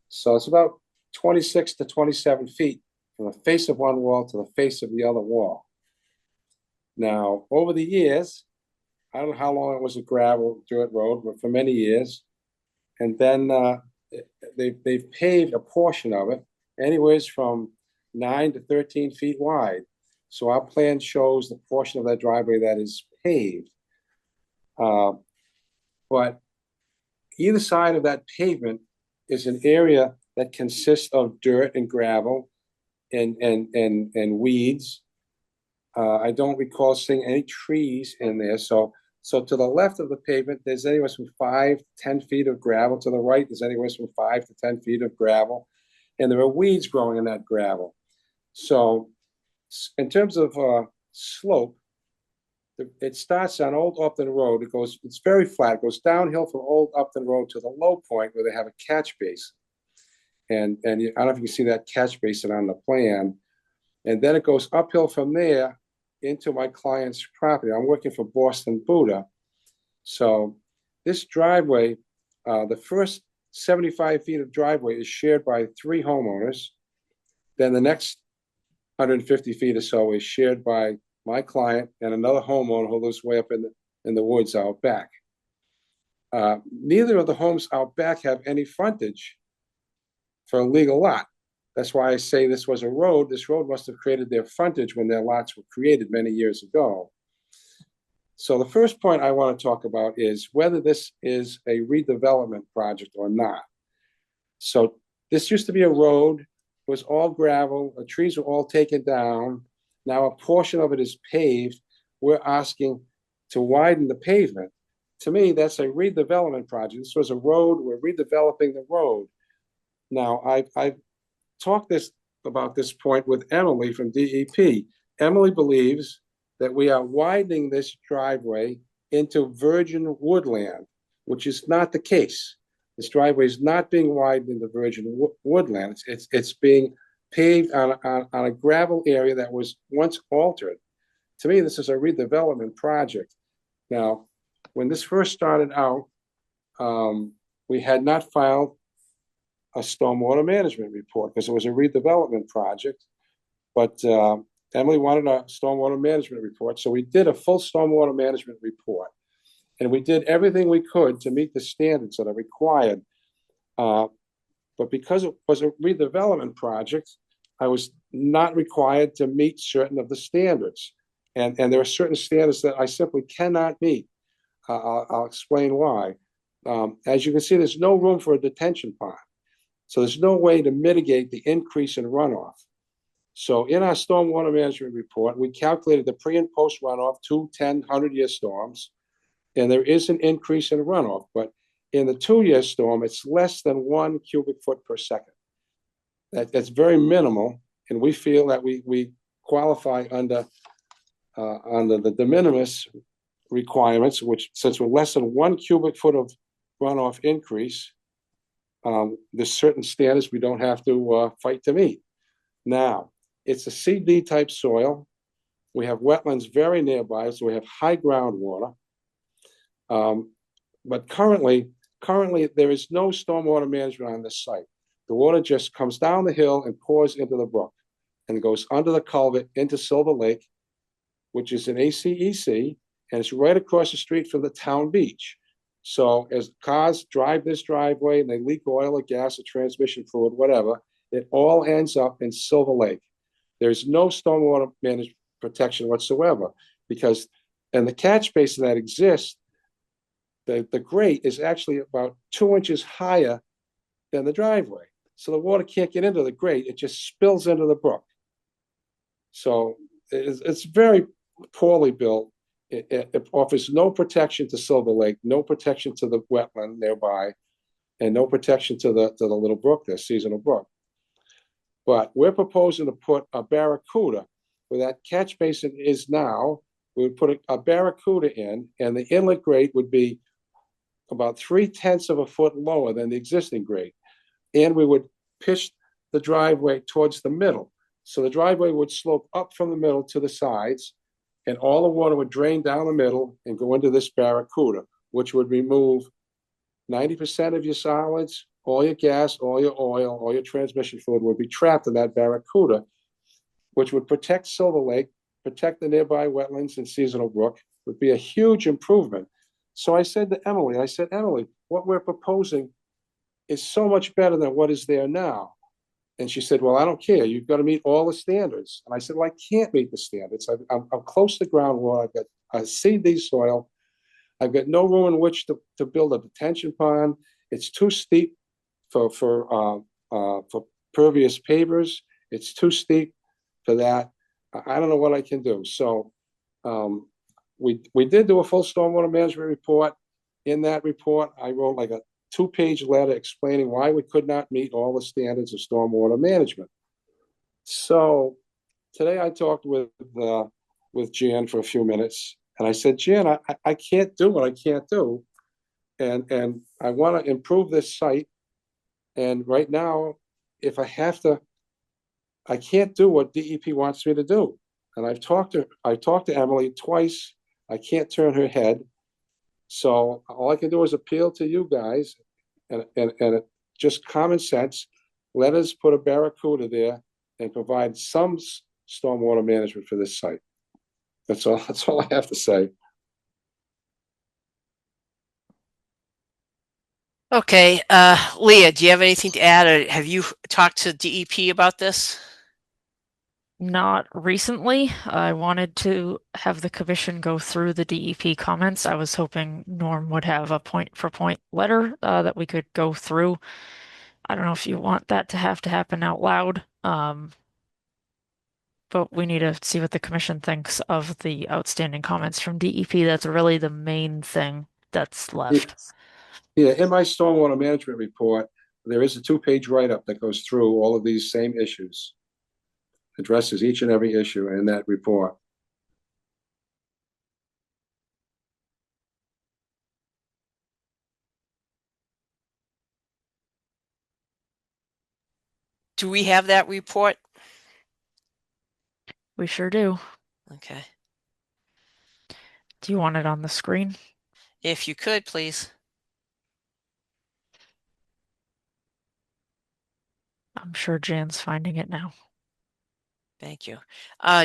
So it's about 26 to 27 feet from the face of one wall to the face of the other wall. Now, over the years, I don't know how long it was a gravel dirt road, but for many years. And then they've paved a portion of it, anyways from 9 to 13 feet wide. So our plan shows the portion of that driveway that is paved. But either side of that pavement is an area that consists of dirt and gravel and weeds. I don't recall seeing any trees in there. So to the left of the pavement, there's anywhere from 5 to 10 feet of gravel. To the right, there's anywhere from 5 to 10 feet of gravel. And there are weeds growing in that gravel. So in terms of slope, it starts on Old Upton Road. It's very flat. It goes downhill from Old Upton Road to the low point where they have a catch basin. And I don't know if you can see that catch basin on the plan. And then it goes uphill from there into my client's property. I'm working for Boston Buddha. So this driveway, the first 75 feet of driveway is shared by 3 homeowners. Then the next 150 feet or so is shared by my client and another homeowner who lives way up in the woods out back. Neither of the homes out back have any frontage for a legal lot. That's why I say this was a road. This road must have created their frontage when their lots were created many years ago. So the first point I want to talk about is whether this is a redevelopment project or not. So this used to be a road. It was all gravel. The trees were all taken down. Now a portion of it is paved. We're asking to widen the pavement. To me, that's a redevelopment project. This was a road. We're redeveloping the road. Now, I've talked about this point with Emily from DEP. Emily believes that we are widening this driveway into virgin woodland, which is not the case. This driveway is not being widened into virgin woodland. It's being paved on a gravel area that was once altered. To me, this is a redevelopment project. Now, when this first started out, we had not filed a stormwater management report because it was a redevelopment project. But Emily wanted a stormwater management report. So we did a full stormwater management report. And we did everything we could to meet the standards that are required. But because it was a redevelopment project, I was not required to meet certain of the standards. And there are certain standards that I simply cannot meet. I'll explain why. As you can see, there's no room for a detention pond. So there's no way to mitigate the increase in runoff. So in our stormwater management report, we calculated the pre and post runoff, 2, 10, 100-year storms, and there is an increase in runoff, but in the 2-year storm, it's less than 1 cubic foot per second. That's very minimal, and we feel that we qualify under the de minimis requirements, which since we're less than 1 cubic foot of runoff increase, there's certain standards we don't have to fight to meet. Now, it's a CD type soil. We have wetlands very nearby, so we have high groundwater. But currently there is no stormwater management on this site. The water just comes down the hill and pours into the brook and goes under the culvert into Silver Lake, which is an ACEC, and it's right across the street from the town beach. So as cars drive this driveway and they leak oil or gas or transmission fluid, whatever, it all ends up in Silver Lake. There's no stormwater management protection whatsoever because, and the catch basin that exists, the grate is actually about 2 inches higher than the driveway. So the water can't get into the grate, it just spills into the brook. So it's very poorly built. It offers no protection to Silver Lake, no protection to the wetland nearby, and no protection to the little brook there, seasonal brook. But we're proposing to put a barracuda where that catch basin is now. We would put a barracuda in, and the inlet grade would be about 3/10 of a foot lower than the existing grade. And we would pitch the driveway towards the middle. So the driveway would slope up from the middle to the sides, and all the water would drain down the middle and go into this barracuda, which would remove 90% of your solids, all your gas, all your oil, all your transmission fluid would be trapped in that barracuda, which would protect Silver Lake, protect the nearby wetlands and seasonal brook, would be a huge improvement. So I said to Emily, Emily, what we're proposing is so much better than what is there now. And she said, well, I don't care. You've got to meet all the standards. And I said, well, I can't meet the standards. I'm close to groundwater. I've got a CD soil. I've got no room in which to build a detention pond. It's too steep for pervious pavers. It's too steep for that. I don't know what I can do. So we did do a full stormwater management report. In that report, I wrote like a 2-page letter explaining why we could not meet all the standards of stormwater management. So today I talked with Jan for a few minutes, and I said, Jan, I can't do what I can't do, and I want to improve this site. And right now, if I have to, I can't do what DEP wants me to do. And I talked to Emily twice. I can't turn her head. So all I can do is appeal to you guys and just common sense. Let us put a barracuda there and provide some stormwater management for this site. That's all I have to say. Okay, Leah, do you have anything to add, or have you talked to DEP about this? Not recently. I wanted to have the commission go through the DEP comments. I was hoping Norm would have a point-for-point letter that we could go through. I don't know if you want that to happen out loud, but we need to see what the commission thinks of the outstanding comments from DEP. That's really the main thing that's left. Yeah, in my stormwater management report, there is a 2-page write-up that goes through all of these same issues. Addresses each and every issue in that report. Do we have that report? We sure do. Okay. Do you want it on the screen? If you could, please. I'm sure Jan's finding it now. Thank you.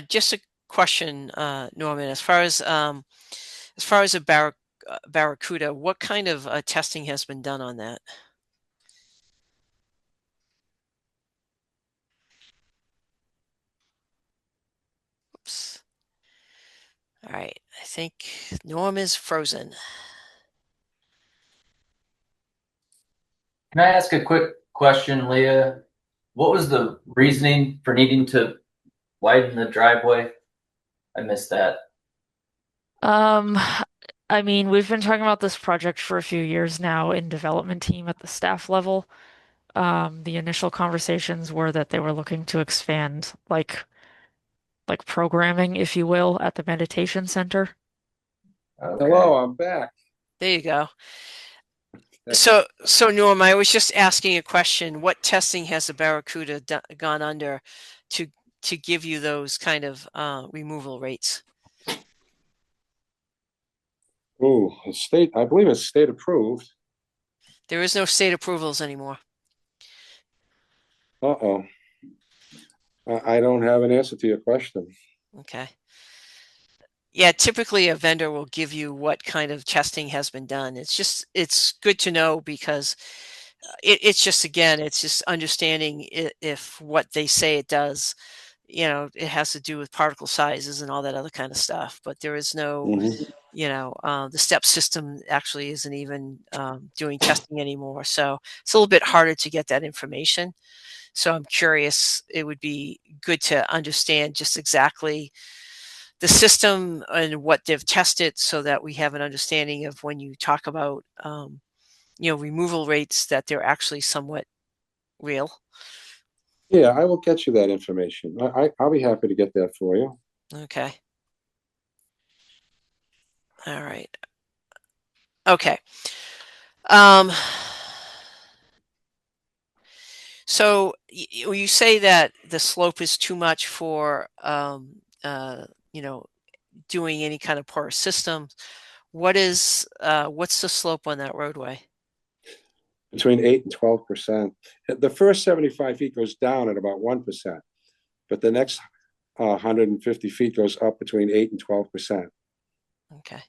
Just a question, Norman, as far as a barracuda, what kind of testing has been done on that? Oops. All right, I think Norm is frozen. Can I ask a quick question, Leah? What was the reasoning for needing to widen the driveway? I missed that. I mean, we've been talking about this project for a few years now in development team at the staff level. The initial conversations were that they were looking to expand like programming, if you will, at the meditation center. Okay. Hello, I'm back. There you go. So Norm, I was just asking a question. What testing has the Barracuda gone under to give you those kind of removal rates? Ooh, I believe it's state approved. There is no state approvals anymore. Uh-oh. I don't have an answer to your question. Okay. Yeah, typically a vendor will give you what kind of testing has been done. It's good to know because it's just understanding if what they say it does, it has to do with particle sizes and all that other kind of stuff. But there is no, the STEP system actually isn't even doing testing anymore. So it's a little bit harder to get that information. So I'm curious, it would be good to understand just exactly the system and what they've tested so that we have an understanding of when you talk about, removal rates, that they're actually somewhat real. Yeah, I will get you that information. I'll be happy to get that for you. Okay. All right. Okay. So you say that the slope is too much for, doing any kind of porous system. What's the slope on that roadway? Between 8 and 12%. The first 75 feet goes down at about 1%, but the next 150 feet goes up between 8 and 12%. Okay.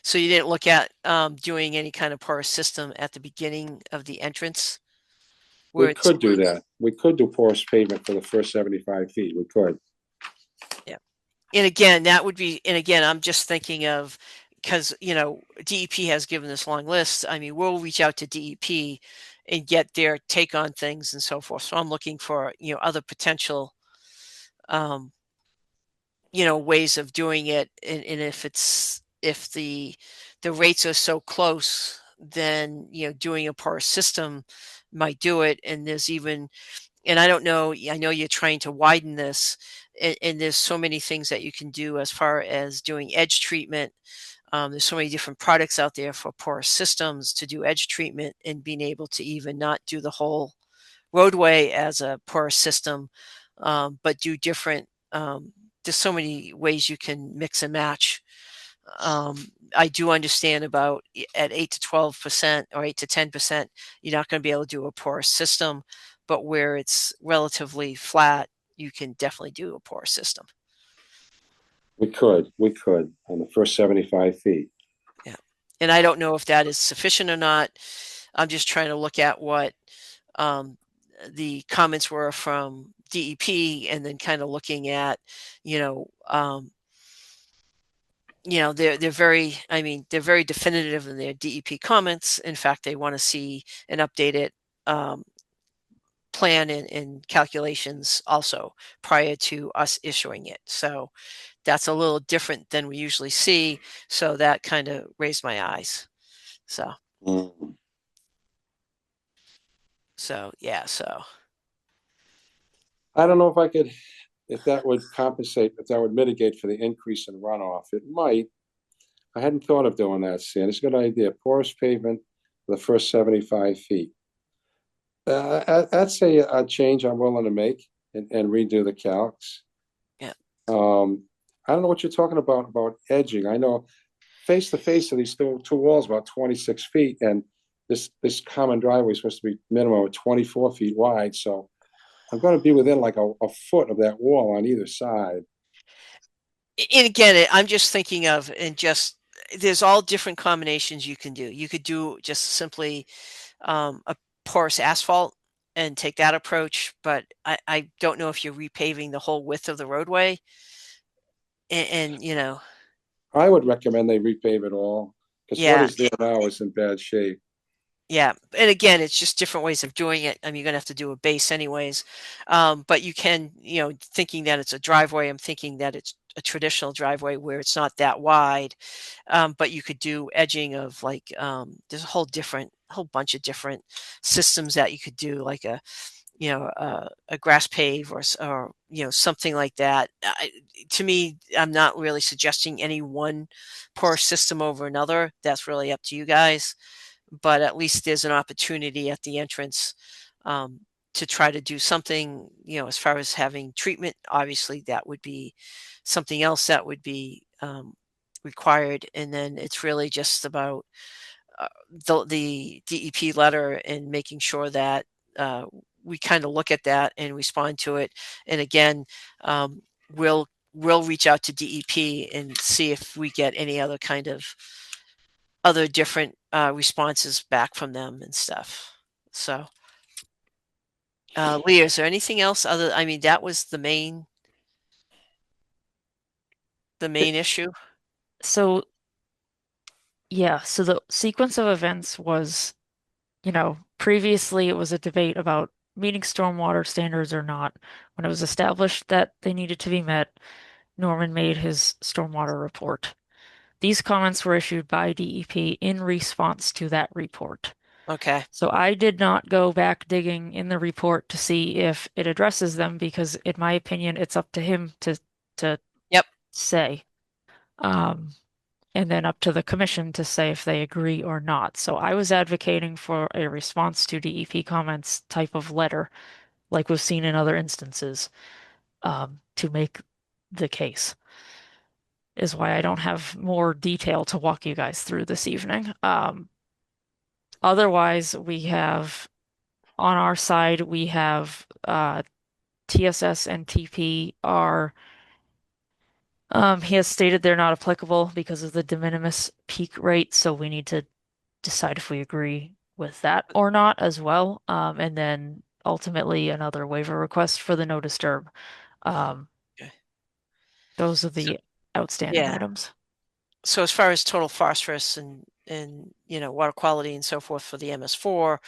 So you didn't look at doing any kind of porous system at the beginning of the entrance? We could do that. We could do porous pavement for the first 75 feet. We could. Yeah. And again, I'm just thinking of, because, DEP has given this long list. I mean, we'll reach out to DEP and get their take on things and so forth. So I'm looking for, other potential, ways of doing it. And if the rates are so close, then, doing a porous system might do it. And and I don't know, I know you're trying to widen this, and there's so many things that you can do as far as doing edge treatment. There's so many different products out there for porous systems to do edge treatment, and being able to even not do the whole roadway as a porous system, but do different, there's so many ways you can mix and match. I do understand about at 8 to 12% or 8 to 10%, you're not going to be able to do a porous system, but where it's relatively flat, you can definitely do a porous system. We could on the first 75 feet. Yeah. And I don't know if that is sufficient or not. I'm just trying to look at what the comments were from DEP, and then kind of looking at, they're very definitive in their DEP comments. In fact, they want to see an updated plan and calculations also prior to us issuing it. So that's a little different than we usually see. So that kind of raised my eyes. So yeah. So I don't know if that would compensate, if that would mitigate for the increase in runoff. It might. I hadn't thought of doing that, Stan. It's a good idea. Porous pavement for the first 75 feet. That's a change I'm willing to make and redo the calcs. Yeah. I don't know what you're talking about edging. I know face to face of these two walls about 26 feet, and this common driveway is supposed to be minimum of 24 feet wide. So I'm going to be within like a foot of that wall on either side. And again, I'm just thinking of, there's all different combinations you can do. You could do just simply a porous asphalt and take that approach, but I don't know if you're repaving the whole width of the roadway. And I would recommend they repave it all, because what is there now is in bad shape. Yeah, and again, it's just different ways of doing it. I mean, you're gonna have to do a base anyways, but you can, thinking that it's a driveway, I'm thinking that it's a traditional driveway where it's not that wide, but you could do edging of like, there's a whole bunch of different systems that you could do, like a grass pave or something like that. To me, I'm not really suggesting any one poor system over another. That's really up to you guys, but at least there's an opportunity at the entrance to try to do something, as far as having treatment. Obviously, that would be something else that would be required. And then it's really just about the DEP letter and making sure that we kind of look at that and respond to it. And again, we'll reach out to DEP and see if we get any other kind of other different responses back from them and stuff. So, Leah, is there anything else other? I mean, that was the main issue. So, yeah, so the sequence of events was, previously it was a debate about meeting stormwater standards or not. When it was established that they needed to be met, Norman made his stormwater report. These comments were issued by DEP in response to that report. Okay. So I did not go back digging in the report to see if it addresses them because, in my opinion, it's up to him to Yep. say. And then up to the commission to say if they agree or not. So I was advocating for a response to DEP comments type of letter, like we've seen in other instances, to make the case. Is why I don't have more detail to walk you guys through this evening. Otherwise, we have on our side, we have TSS and TP are he has stated they're not applicable because of the de minimis peak rate, so we need to decide if we agree with that or not as well. And then ultimately another waiver request for the no disturb. Okay. Those are the outstanding Yeah. items. So as far as total phosphorus and water quality and so forth for the MS4,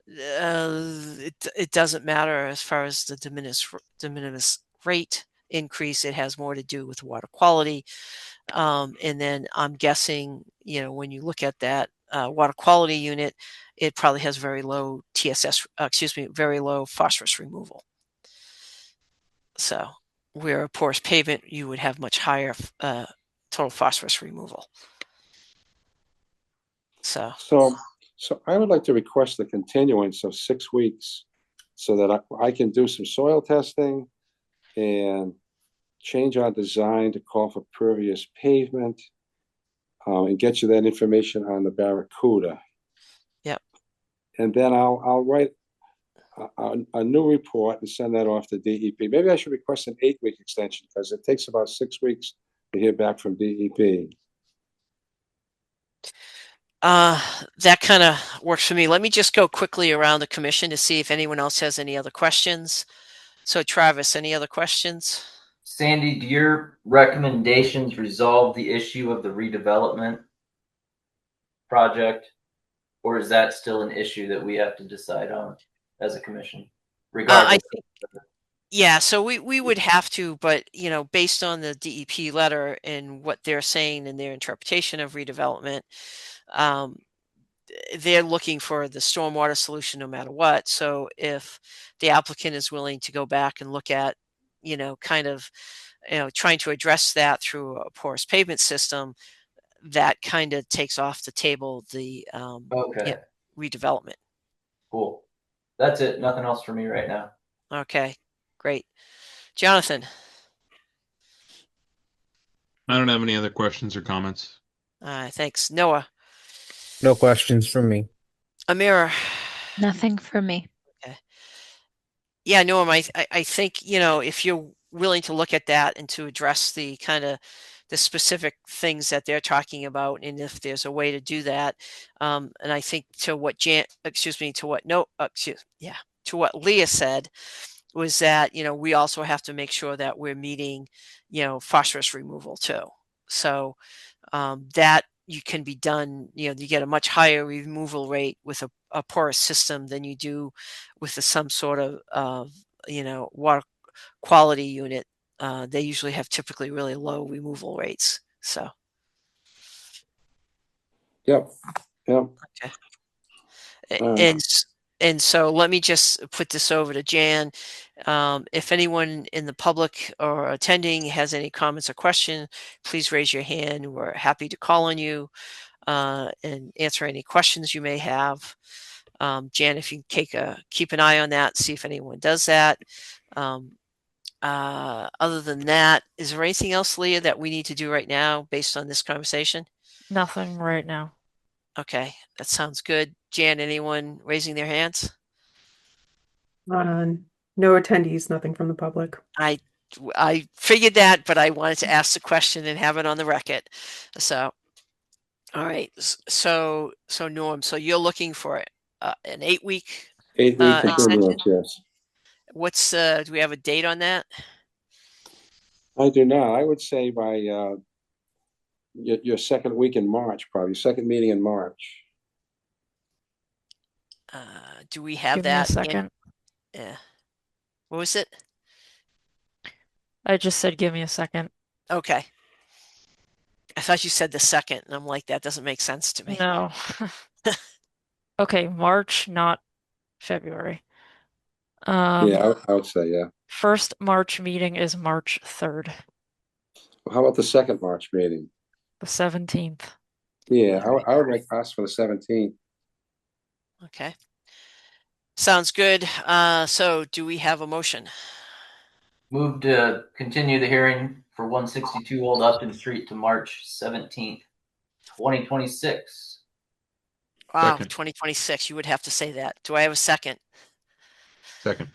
it doesn't matter as far as the de minimis rate increase. It has more to do with water quality. And then I'm guessing, when you look at that water quality unit, it probably has very low very low phosphorus removal. So where a porous pavement, you would have much higher total phosphorus removal. So I would like to request a continuance of 6 weeks so that I can do some soil testing and change our design to call for pervious pavement, and get you that information on the Barracuda. Yep. And then I'll write a new report and send that off to DEP. Maybe I should request an 8-week extension because it takes about 6 weeks to hear back from DEP. That kind of works for me. Let me just go quickly around the commission to see if anyone else has any other questions. So Travis, any other questions? Sandy, do your recommendations resolve the issue of the redevelopment project, or is that still an issue that we have to decide on as a commission? Regardless. Yeah, so we would have to, but based on the DEP letter and what they're saying in their interpretation of redevelopment, they're looking for the stormwater solution no matter what. So if the applicant is willing to go back and look at, trying to address that through a porous pavement system, that kind of takes off the table the redevelopment. Cool. That's it. Nothing else for me right now. Okay, great. Jonathan. I don't have any other questions or comments. Thanks. Noah. No questions from me. Amira. Nothing for me. Okay. Yeah, Noam, I think, if you're willing to look at that and to address the kind of the specific things that they're talking about, and if there's a way to do that, and I think to what Leah said was that, we also have to make sure that we're meeting, phosphorus removal too. So that you can be done, you get a much higher removal rate with a porous system than you do with some sort of water quality unit. They usually have typically really low removal rates. So, Yep, yep. and so let me just put this over to Jan. If anyone in the public or attending has any comments or questions, please raise your hand. We're happy to call on you and answer any questions you may have. Jan, if you keep an eye on that, see if anyone does that. Other than that, is there anything else, Leah, that we need to do right now based on this conversation? Nothing right now. Okay, that sounds good. Jan, anyone raising their hands? No attendees, nothing from the public. I figured that, but I wanted to ask the question and have it on the record. So, all right. So Norm, so you're looking for an 8-week 8-week extension? continuance, yes. What's do we have a date on that? I do not. I would say by your second week in March, probably second meeting in March. Do we have Give me a that? second. Yeah. What was it? I just said give me a second. Okay. I thought you said the second, and I'm like, that doesn't make sense to me. No. Okay, March, not February. Yeah, I would say, yeah. First March meeting is March 3rd, How about the second March meeting? the 17th. Yeah, I would like ask for the 17th. Okay. Sounds good. So do we have a motion? Move to continue the hearing for 162 Old Upton Street to March 17th, 2026. Wow, Second. 2026. You would have to say that. Do I have a second? Second.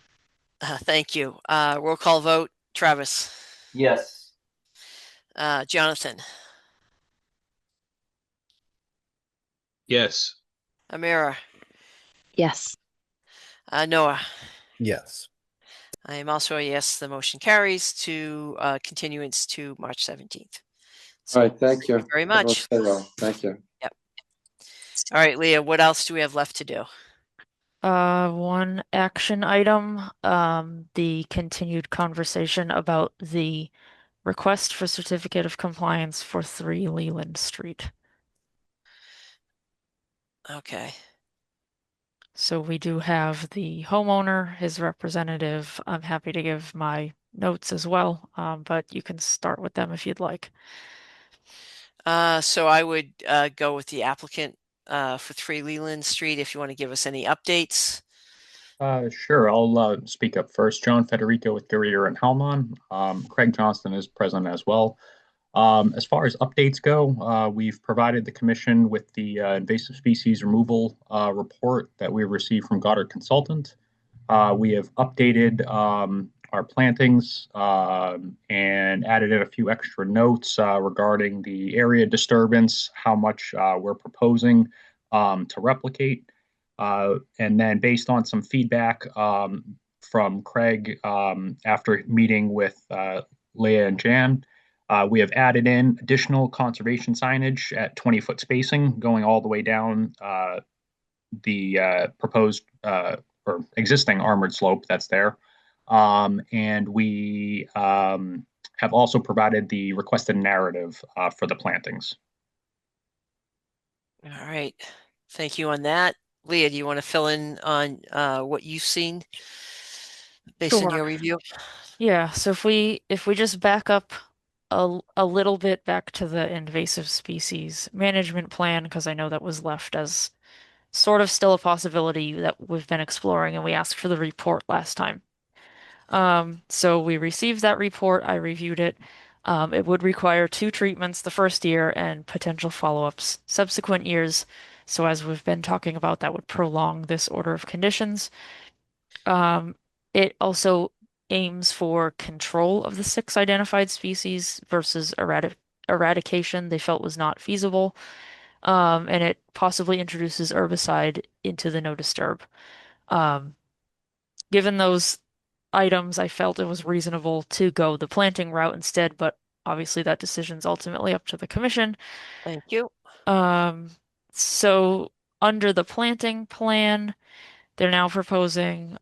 Thank you. Roll call vote. Travis. Yes. Jonathan. Yes. Amira. Yes. Noah. Yes. I am also a yes. The motion carries to continuance to March 17th. So, All right, thank you very much. Thank you. Yep. All right, Leah, what else do we have left to do? One action item, the continued conversation about the request for certificate of compliance for 3 Leland Street. Okay. So we do have the homeowner, his representative. I'm happy to give my notes as well, but you can start with them if you'd like. So I would go with the applicant for 3 Leland Street if you want to give us any updates. Sure, I'll speak up first. John Federico with Guerrier and Helmon. Craig Johnston is present as well. As far as updates go, we've provided the commission with the invasive species removal report that we received from Goddard Consultant. We have updated our plantings and added in a few extra notes regarding the area disturbance, how much we're proposing to replicate. And then based on some feedback from Craig after meeting with Leah and Jan, we have added in additional conservation signage at 20-foot spacing going all the way down the proposed or existing armored slope that's there. And we have also provided the requested narrative for the plantings. All right. Thank you on that. Leah, do you want to fill in on what you've seen based on your review? Yeah, so if we just back up a little bit back to the invasive species management plan, because I know that was left as sort of still a possibility that we've been exploring, and we asked for the report last time. So we received that report, I reviewed it. It would require 2 treatments the first year and potential follow-ups subsequent years. So as we've been talking about, that would prolong this order of conditions. It also aims for control of the 6 identified species versus eradication they felt was not feasible. And it possibly introduces herbicide into the no disturb. Given those items, I felt it was reasonable to go the planting route instead, but obviously that decision's ultimately up to the commission. Thank you. So under the planting plan, they're now proposing,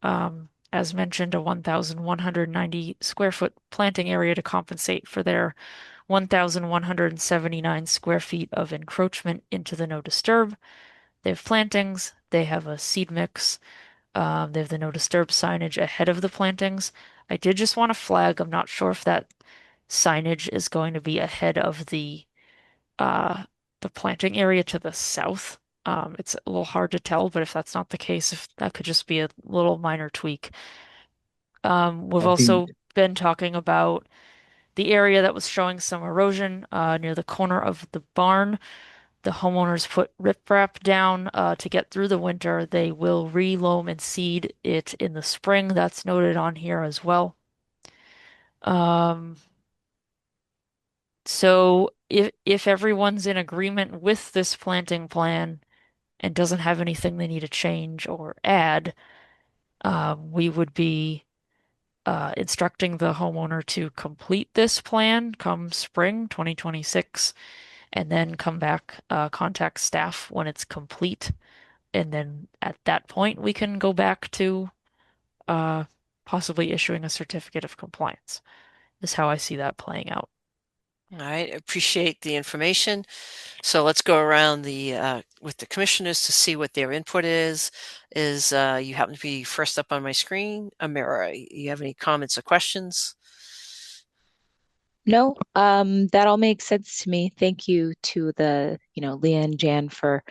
as mentioned, a 1,190 square foot planting area to compensate for their 1,179 square feet of encroachment into the no disturb. They have plantings, they have a seed mix, they have the no disturb signage ahead of the plantings. I did just want to flag, I'm not sure if that signage is going to be ahead of the planting area to the south. It's a little hard to tell, but if that's not the case, if that could just be a little minor tweak. We've The also been talking about the area that was showing some erosion near the corner of the barn. The homeowners put riprap down to get through the winter. They will reloam and seed it in the spring. That's noted on here as well. So if everyone's in agreement with this planting plan and doesn't have anything they need to change or add, we would be instructing the homeowner to complete this plan come spring 2026, and then come back, contact staff when it's complete. And then at that point, we can go back to possibly issuing a certificate of compliance, is how I see that playing out. All right, appreciate the information. So let's go around with the commissioners to see what their input is. You happen to be first up on my screen. Amira, you have any comments or questions? No, that all makes sense to me. Thank you to the, Leah and Jan for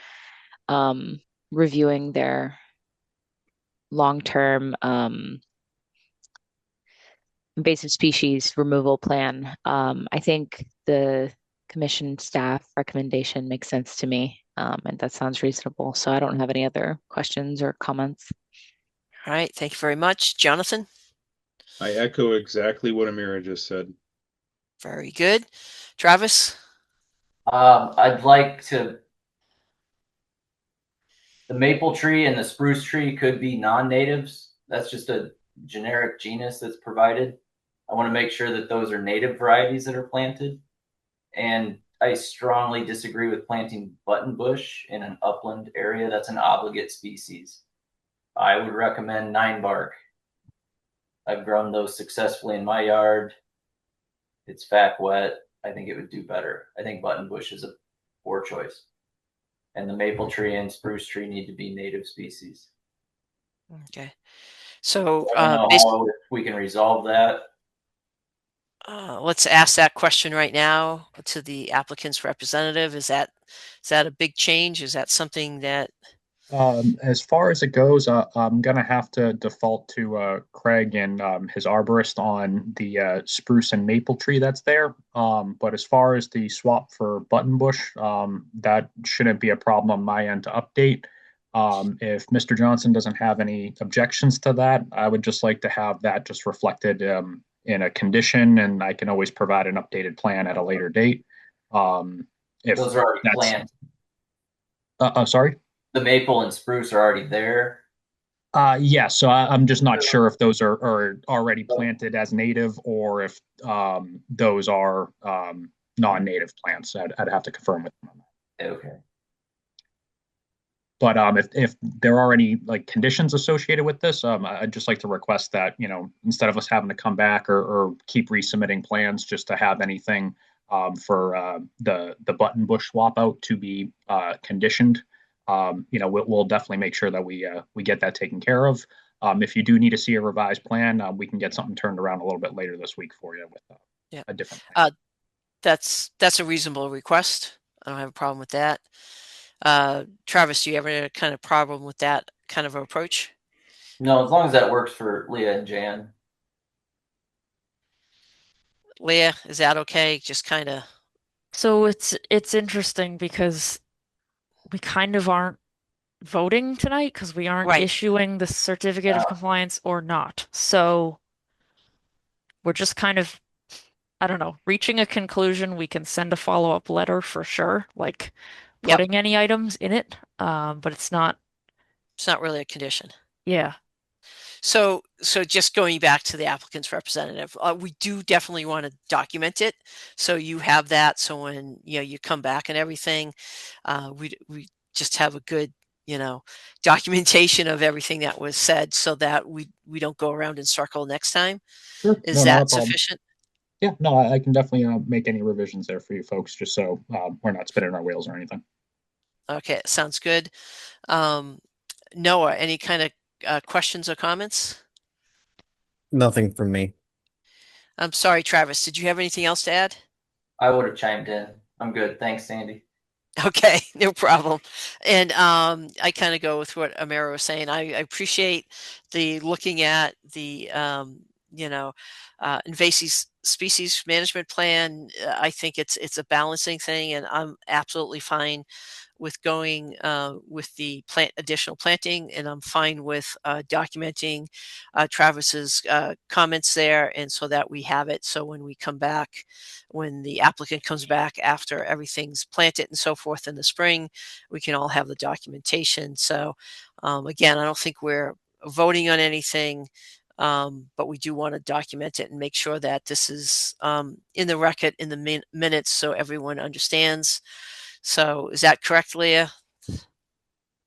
reviewing their long-term invasive species removal plan. I think the commission staff recommendation makes sense to me, and that sounds reasonable. So I don't have any other questions or comments. All right, thank you very much. Jonathan? I echo exactly what Amira just said. Very good. Travis? I'd like to. The maple tree and the spruce tree could be non-natives. That's just a generic genus that's provided. I want to make sure that those are native varieties that are planted. And I strongly disagree with planting buttonbush in an upland area. That's an obligate species. I would recommend 9-bark. I've grown those successfully in my yard. It's fact wet. I think it would do better. I think buttonbush is a poor choice. And the maple tree and spruce tree need to be native species. Okay. So I don't know how we can resolve that. Let's ask that question right now to the applicant's representative. Is that a big change? Is that something that? As far as it goes, I'm gonna have to default to Craig and his arborist on the spruce and maple tree that's there. But as far as the swap for buttonbush, that shouldn't be a problem on my end to update. If Mr. Johnson doesn't have any objections to that, I would just like to have that just reflected in a condition, and I can always provide an updated plan at a later date. If those are already planted. Sorry? The maple and spruce are already there. Yeah, so I'm just not sure if those are already planted as native or if those are non-native plants. I'd have to confirm with them on that. Okay. But if there are any conditions associated with this, I'd just like to request that, instead of us having to come back or keep resubmitting plans, just to have anything for the buttonbush swap out to be conditioned. We'll definitely make sure that we get that taken care of. If you do need to see a revised plan, we can get something turned around a little bit later this week for you with a different plan. That's a reasonable request. I don't have a problem with that. Travis, do you have any kind of problem with that kind of approach? No, as long as that works for Leah and Jan. Leah, is that okay? Just kind of. So it's interesting because we kind of aren't voting tonight because we aren't issuing the certificate of compliance or not. So we're just kind of, I don't know, reaching a conclusion. We can send a follow-up letter for sure, putting any items in it, but it's not really a condition. Yeah. So just going back to the applicant's representative, we do definitely want to document it. So you have that. So when, you come back and everything, we just have a good, documentation of everything that was said so that we don't go around in circle next time. Sure. Is No, not a that problem. sufficient? Yeah, no, I can definitely make any revisions there for you folks, just so we're not spinning our wheels or anything. Okay, sounds good. Noah, any kind of questions or comments? Nothing from me. I'm sorry, Travis, did you have anything else to add? I would have chimed in. I'm good. Thanks, Sandy. Okay, no problem. And I kind of go with what Amira was saying. I appreciate the looking at the invasive species management plan. I think it's a balancing thing, and I'm absolutely fine with going with the additional planting, and I'm fine with documenting Travis's comments there, and so that we have it. So when we come back, when the applicant comes back after everything's planted and so forth in the spring, we can all have the documentation. So again, I don't think we're voting on anything. But we do want to document it and make sure that this is in the record in the minutes so everyone understands. So is that correct, Leah?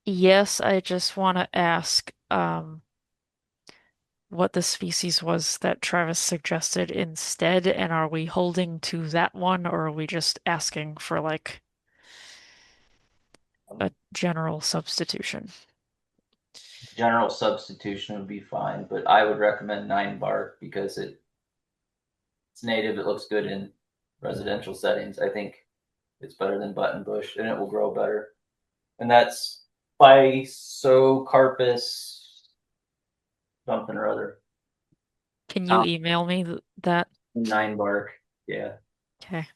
Yes, I just want to ask what the species was that Travis suggested instead, and are we holding to that one, or are we just asking for like a general substitution? General substitution would be fine, but I would recommend 9-bark because it's native. It looks good in residential settings. I think it's better than buttonbush, and it will grow better. And that's Physocarpus something or other. Can you email me that? 9-bark. Yeah. Okay.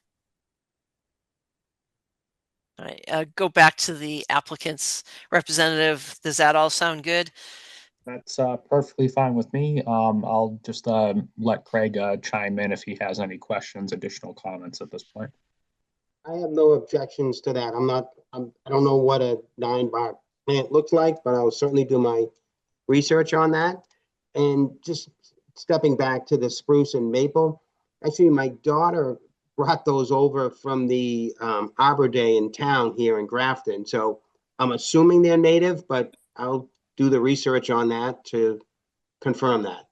All right, go back to the applicant's representative. Does that all sound good? That's perfectly fine with me. I'll just let Craig chime in if he has any questions, additional comments at this point. I have no objections to that. I don't know what a 9-bark plant looks like, but I'll certainly do my research on that. And just stepping back to the spruce and maple, actually my daughter brought those over from the Arbor Day in town here in Grafton. So I'm assuming they're native, but I'll do the research on that to confirm that.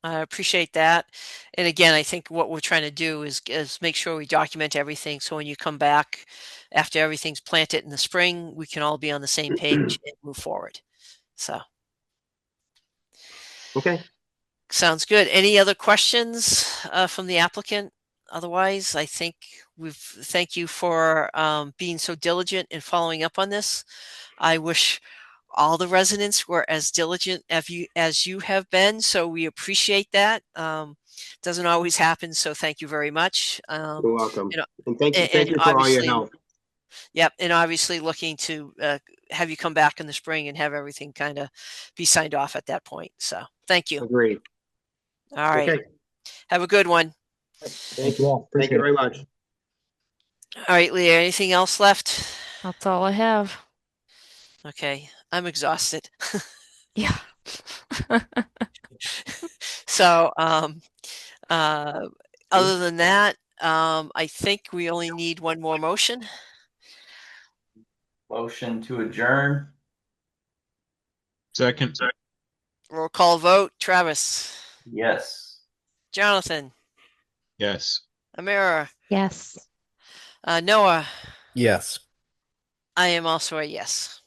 I appreciate that. And again, I think what we're trying to do is make sure we document everything. So when you come back after everything's planted in the spring, we can all be on the same page and move forward. So. Okay. Sounds good. Any other questions from the applicant? Otherwise, I think thank you for being so diligent in following up on this. I wish all the residents were as diligent as you have been, so we appreciate that. Doesn't always happen, so thank you very much. You're welcome. And thank you for all your help. Yep, and obviously looking to have you come back in the spring and have everything kind of be signed off at that point. So thank you. Agreed. All right. Okay. Have a good one. Thank you all. Thank you very much. All right, Leah, anything else left? That's all I have. Okay, I'm exhausted. Yeah. So, other than that, I think we only need one more motion. Motion to adjourn. Second. Roll call vote. Travis. Yes. Jonathan. Yes. Amira. Yes. Noah. Yes. I am also a yes.